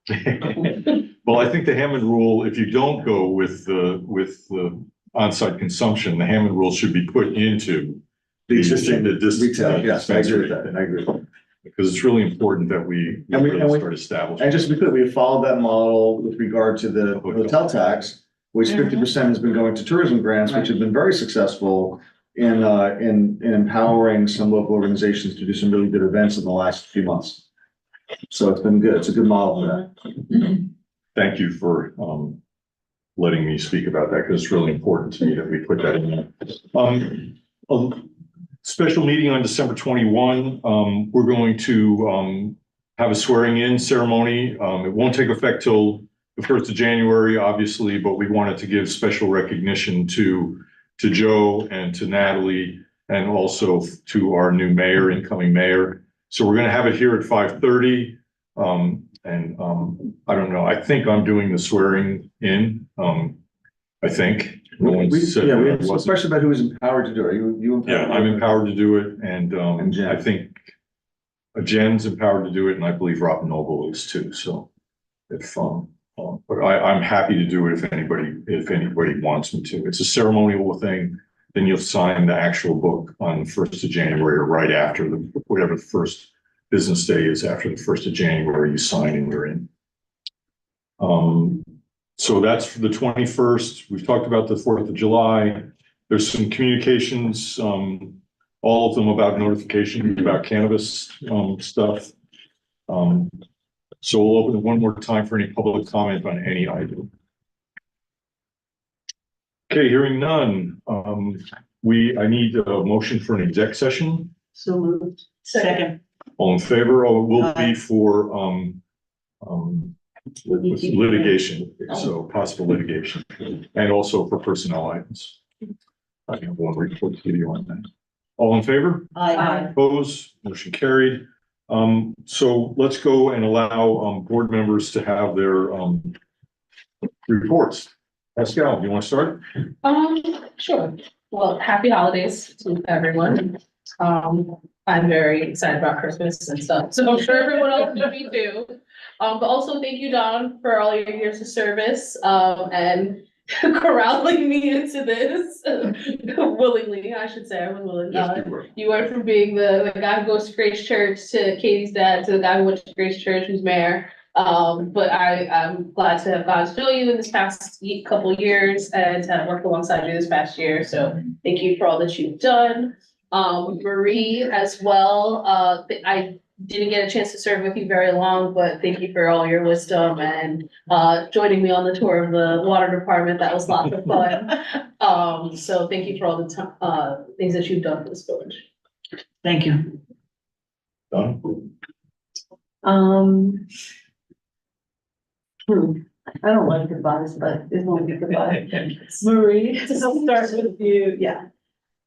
Well, I think the Hammond rule, if you don't go with the on-site consumption, the Hammond rule should be put into The existing the retail, yes, I agree with that, I agree. because it's really important that we And we- really start establishing. And just to be clear, we have followed that model with regard to the hotel tax, which 50% has been going to tourism grants, which have been very successful in empowering some local organizations to do some really good events in the last few months. So it's been good. It's a good model for that. Thank you for letting me speak about that, because it's really important to me that we put that in there. A special meeting on December 21, we're going to have a swearing in ceremony. It won't take effect till the 1st of January, obviously, but we wanted to give special recognition to Joe and to Natalie, and also to our new mayor, incoming mayor. So we're going to have it here at 5:30. I don't know, I think I'm doing the swearing in. I think. No one said Yeah, that we I have some wasn't. question about who is empowered to do it. You empowered? Yeah, I'm empowered to do it, and Jen. I think Jen's empowered to do it, and I believe Rob Noble is too, so if, but I'm happy to do it if anybody wants me to. It's a ceremonial thing, then you'll sign the actual book on the 1st of January, or right after whatever the first business day is after the 1st of January, you sign and you're in. So that's for the 21st. We've talked about the 4th of July. There's some communications, all of them about notification about cannabis, stuff. So we'll open it one more time for any public comment on any item. Okay, hearing none. I need a motion for an exec session. So moved. Second. All in favor? Oh, it will be for, litigation, so possible litigation, and also for personnel items. I have one report to give you on that. All in favor? Aye. Opposed? Motion carried. So let's go and allow, board members to have their, reports. Pascal, you want to start? Sure. Well, happy holidays to everyone. I'm very excited about Christmas and stuff, so I'm sure everyone else will be too. But also thank you, Don, for all your years of service, and corralling me into this willingly, I should say. I was willing. Yes, you were. You went from being the guy who goes to Grace Church to Katie's dad to the guy who went to Grace Church who's mayor. But I'm glad to have gotten to know you in this past couple of years and to have worked alongside you this past year. So thank you for all that you've done. Marie as well. I didn't get a chance to serve with you very long, but thank you for all your wisdom and joining me on the tour of the water department. That was lots of fun. So thank you for all the things that you've done for this village. Thank you. Done? I don't like goodbyes, but it's going to be goodbye. Marie, I'll start with you. Yeah.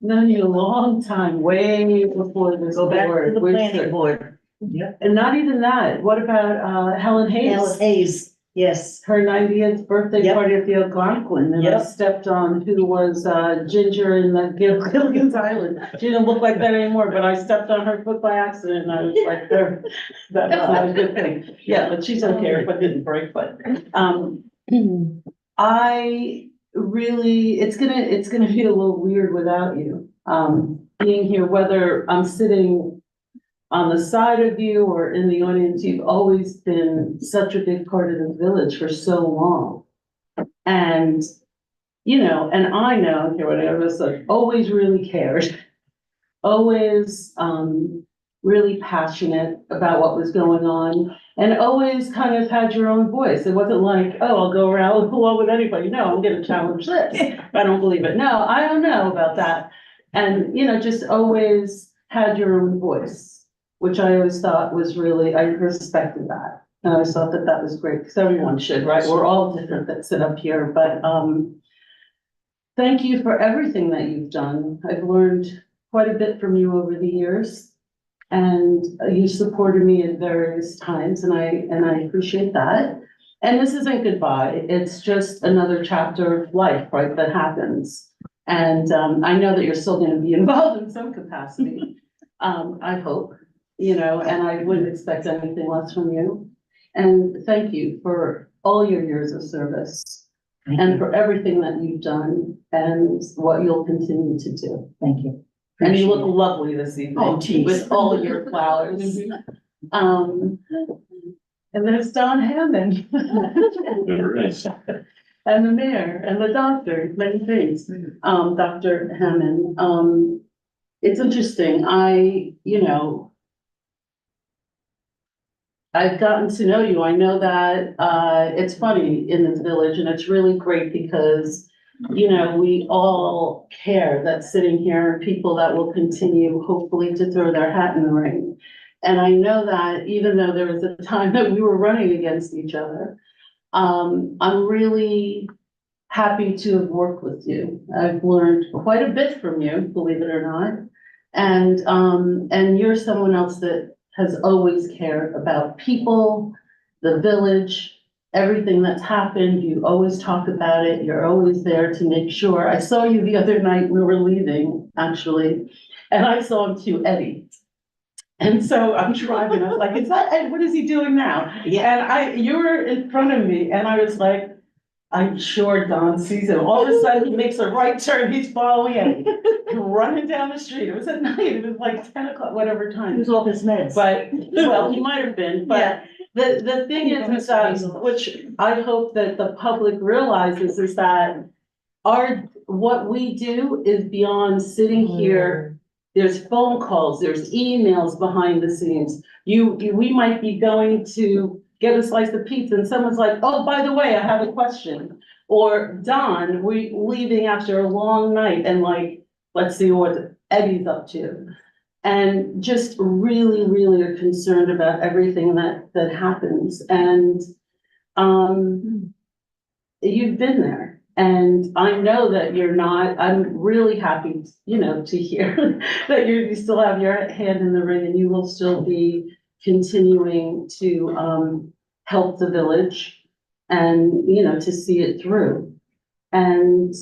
Known you a long time, way before this Go back to board. the planning board. Yep. And not even that. What about Helen Hayes? Helen Hayes, yes. Her 90th birthday Yep. party at the Algonquin, and I Yep. stepped on who was Ginger in the Gilligan's Island. She didn't look like that anymore, but I stepped on her foot by accident, and I was like, there, that's not a good thing. Yeah, but she's okay, if I didn't break, but, I really, it's gonna be a little weird without you. Being here, whether I'm sitting on the side of you or in the audience, you've always been such a big part of the village for so long. And, you know, and I know, here, what I was like, always really cared. Always, really passionate about what was going on, and always kind of had your own voice. It wasn't like, oh, I'll go around along with anybody. No, I'm gonna challenge this. I don't believe it. No, I don't know about that. And, you know, just always had your own voice, which I always thought was really, I respected that. And I always thought that that was great, because everyone should, right? We're all different that sit up here, but, thank you for everything that you've done. I've learned quite a bit from you over the years. And you supported me at various times, and I appreciate that. And this isn't goodbye, it's just another chapter of life, right, that happens. And, I know that you're still gonna be involved in some capacity, I hope, you know, and I wouldn't expect anything less from you. And thank you for all your years of service and for everything that you've done and what you'll continue to do. Thank you. And you look lovely this evening. Oh, geez. With all your flowers. And there's Don Hammond. There is. And the mayor and the doctor, many things. Dr. Hammond, it's interesting. I've gotten to know you. I know that, it's funny in this village and it's really great because, you know, we all care that sitting here are people that will continue hopefully to throw their hat in the ring. And I know that even though there was a time that we were running against each other, I'm really happy to have worked with you. I've learned quite a bit from you, believe it or not. And you're someone else that has always cared about people, the village, everything that's happened. You always talk about it. You're always there to make sure. I saw you the other night, we were leaving, actually, and I saw him too, Eddie. And so I'm driving, I was like, is that Ed? What is he doing now? Yeah. And you were in front of me and I was like, I'm sure Don sees him. All of a sudden, he makes a right turn, he's following Eddie, running down the street. It was at night, it was like 10 o'clock, whatever He time. was off his meds. But, well, he might have been, but the thing is that, which I hope that the public realizes is that what we do is beyond sitting here. There's phone calls, there's emails behind the scenes. We might be going to get a slice of pizza and someone's like, oh, by the way, I have a question. Or Don, we leaving after a long night and like, let's see what Eddie's up to. And just really, really are concerned about everything that happens. And, you've been there. And I know that you're not, I'm really happy, you know, to hear that you still have your hand in the ring and you will still be continuing to, help the village and, you know, to see it through. And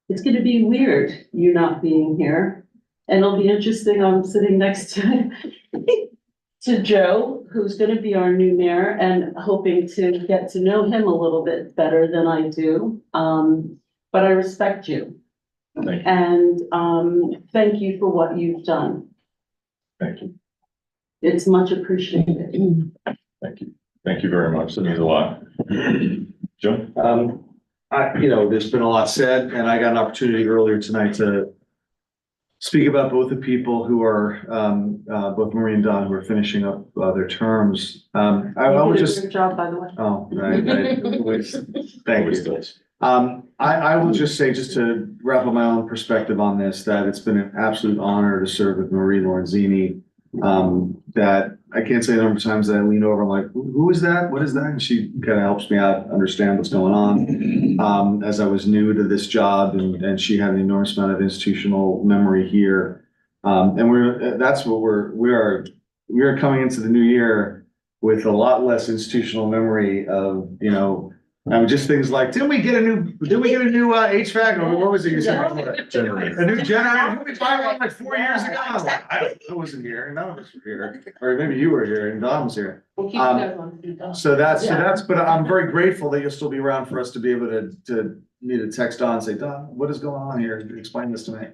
it's gonna be weird, you not being here. And it'll be interesting, I'm sitting next to Joe, who's gonna be our new mayor and hoping to get to know him a little bit better than I do. But I respect you. Thank you. And, thank you for what you've done. Thank you. It's much appreciated. Thank you. Thank you very much. That means a lot. Joe? There's been a lot said, and I got an opportunity earlier tonight to speak about both the people who are, both Marie and Don, who are finishing up their terms. I You would did a just, great job, by the way. thank Always you. does. I will just say, just to wrap up my own perspective on this, that it's been an absolute honor to serve with Marie Lorenzini. That I can't say the number of times that I lean over, I'm like, who is that? What is that? And she kind of helps me out, understand what's going on. As I was new to this job and she had an enormous amount of institutional memory here. And that's what we are coming into the new year with a lot less institutional memory of, just things like, didn't we get a new HVAC, or what was it you said? Generator. A new generator, didn't we buy one like 4 years ago? I wasn't here, none of us were here, or maybe you were here and Don was here. We'll keep you guys on speed dial. So that's, but I'm very grateful that you'll still be around for us to be able to need to text Don and say, Don, what is going on here? Explain this to me.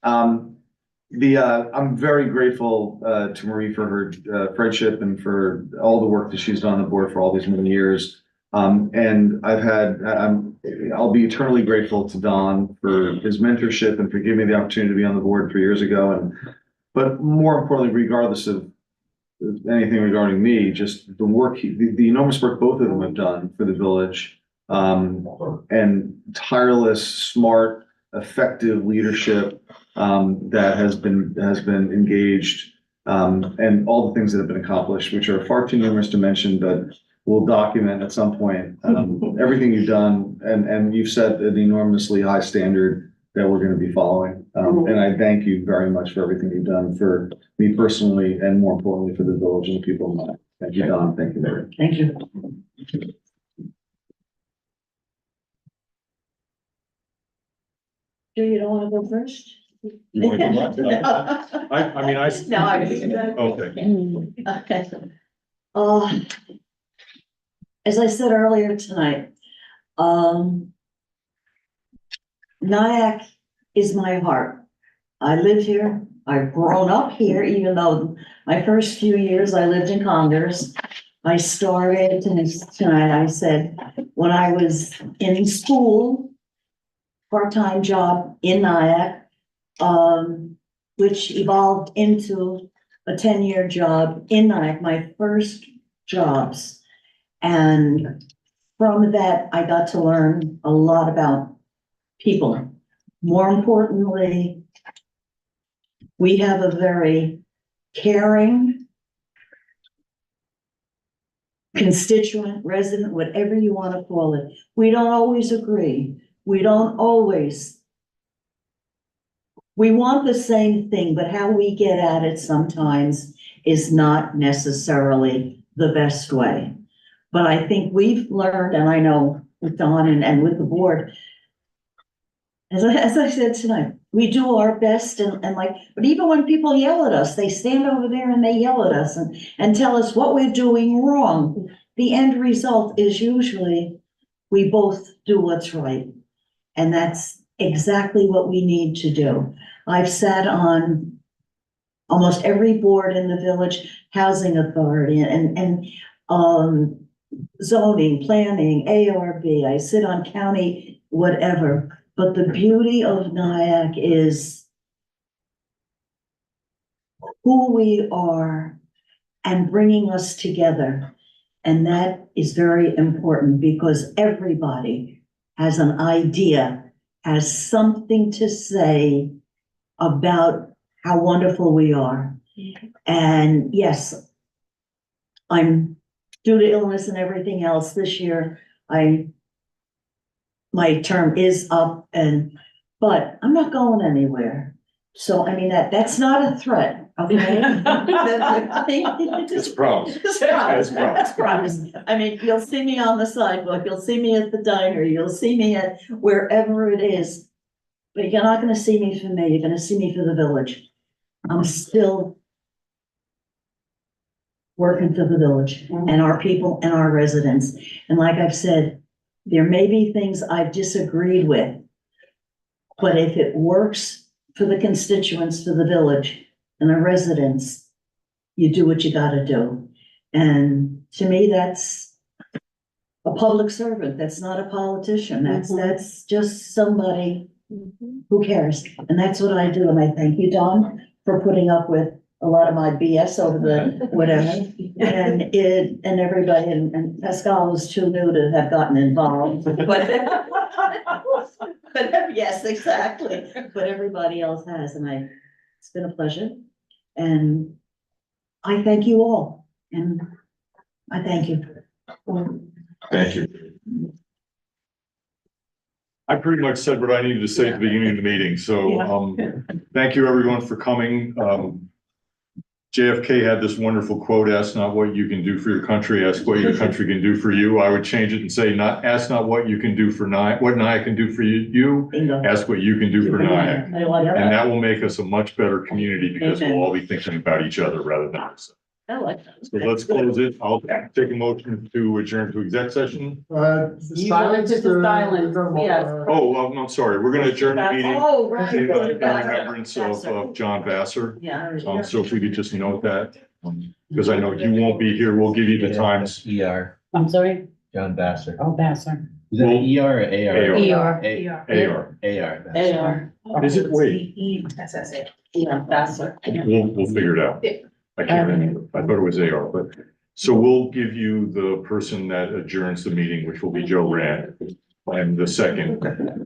I'm very grateful to Marie for her friendship and for all the work that she's done on the board for all these many years. And I'll be eternally grateful to Don for his mentorship and for giving me the opportunity to be on the board 3 years ago. But more importantly, regardless of anything regarding me, just the work, the enormous work both of them have done for the village, and tireless, smart, effective leadership, that has been engaged, and all the things that have been accomplished, which are far too numerous to mention, but we'll document at some point, everything you've done, and you've set an enormously high standard that we're gonna be following. And I thank you very much for everything you've done for me personally, and more importantly, for the village and the people in mind. Thank you, Don. Thank you, Larry. Thank you. Do you don't wanna go first? You wanna go last? No, I mean, okay. Okay. As I said earlier tonight, Nyack is my heart. I live here, I've grown up here, even though my first few years I lived in Congress. I started, and tonight I said, when I was in school, part-time job in Nyack, which evolved into a 10-year job in Nyack, my first jobs. And from that, I got to learn a lot about people. More importantly, we have a very caring constituent, resident, whatever you want to call it. We don't always agree. We want the same thing, but how we get at it sometimes is not necessarily the best way. But I think we've learned, and I know with Don and with the board, as I said tonight, we do our best and like, but even when people yell at us, they stand over there and they yell at us and tell us what we're doing wrong. The end result is usually we both do what's right. And that's exactly what we need to do. I've sat on almost every board in the village housing authority and zoning, planning, ARB. I sit on county, whatever. But the beauty of Nyack is who we are and bringing us together. And that is very important because everybody has an idea, has something to say about how wonderful we are. And yes, I'm due to illness and everything else this year, my term is up but I'm not going anywhere. So I mean, that's not a threat, okay? It's a problem. It's a promise. I mean, you'll see me on the sidewalk, you'll see me at the diner, you'll see me at wherever it is. But you're not gonna see me for me, you're gonna see me for the village. I'm still working for the village and our people and our residents. And like I've said, there may be things I've disagreed with, but if it works for the constituents, for the village and the residents, you do what you gotta do. And to me, that's a public servant. That's not a politician. That's just somebody who cares. And that's what I do. And I thank you, Don, for putting up with a lot of my BS over the whatever. And everybody, and Pascal is too new to have gotten involved, but yes, exactly. But everybody else has, and it's been a pleasure. And I thank you all, and I thank you. Thank you. I pretty much said what I needed to say at the beginning of the meeting, so, thank you everyone for coming. JFK had this wonderful quote, ask not what you can do for your country, ask what your country can do for you. I would change it and say, ask not what you can do for Nyack, what Nyack can do for you, ask what you can do for Nyack. I like And that. that will make us a much better community because we'll all be thinking about each other rather than us. I like that. So let's close it. I'll take a motion to adjourn to exec session. The You silence. wanted to silence, yes. Oh, I'm sorry. We're gonna adjourn the meeting Oh, right. in remembrance of John Vassar. Yeah. So if we could just note that, because I know you won't be here. We'll give you the times. ER, I'm sorry. John Vassar. Oh, Vassar. Is it ER or AR? AR. AR. Is it? Wait, SSA. Yeah, Vassar. we'll figure it out. I can't remember. I thought it was AR, but, so we'll give you the person that adjourns the meeting, which will be Joe Rand. And the second, and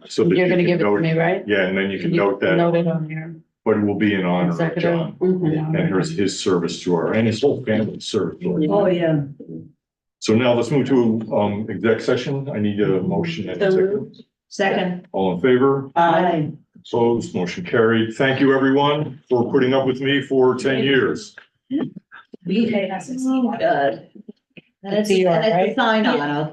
so. that You're you gonna can give it to note- me, right? Yeah, and then you can note that, Note it on here. but it will be in honor of Executive. John Mhm. and his service to our, and his whole family served. to our- Oh, yeah. So now let's move to, exec session. I need a motion and a second. Second. All in favor? Aye. Opposed, motion carried. Thank you, everyone, for putting up with me for 10 years. Oh, God. And it's It's ER, a right? sign on, okay?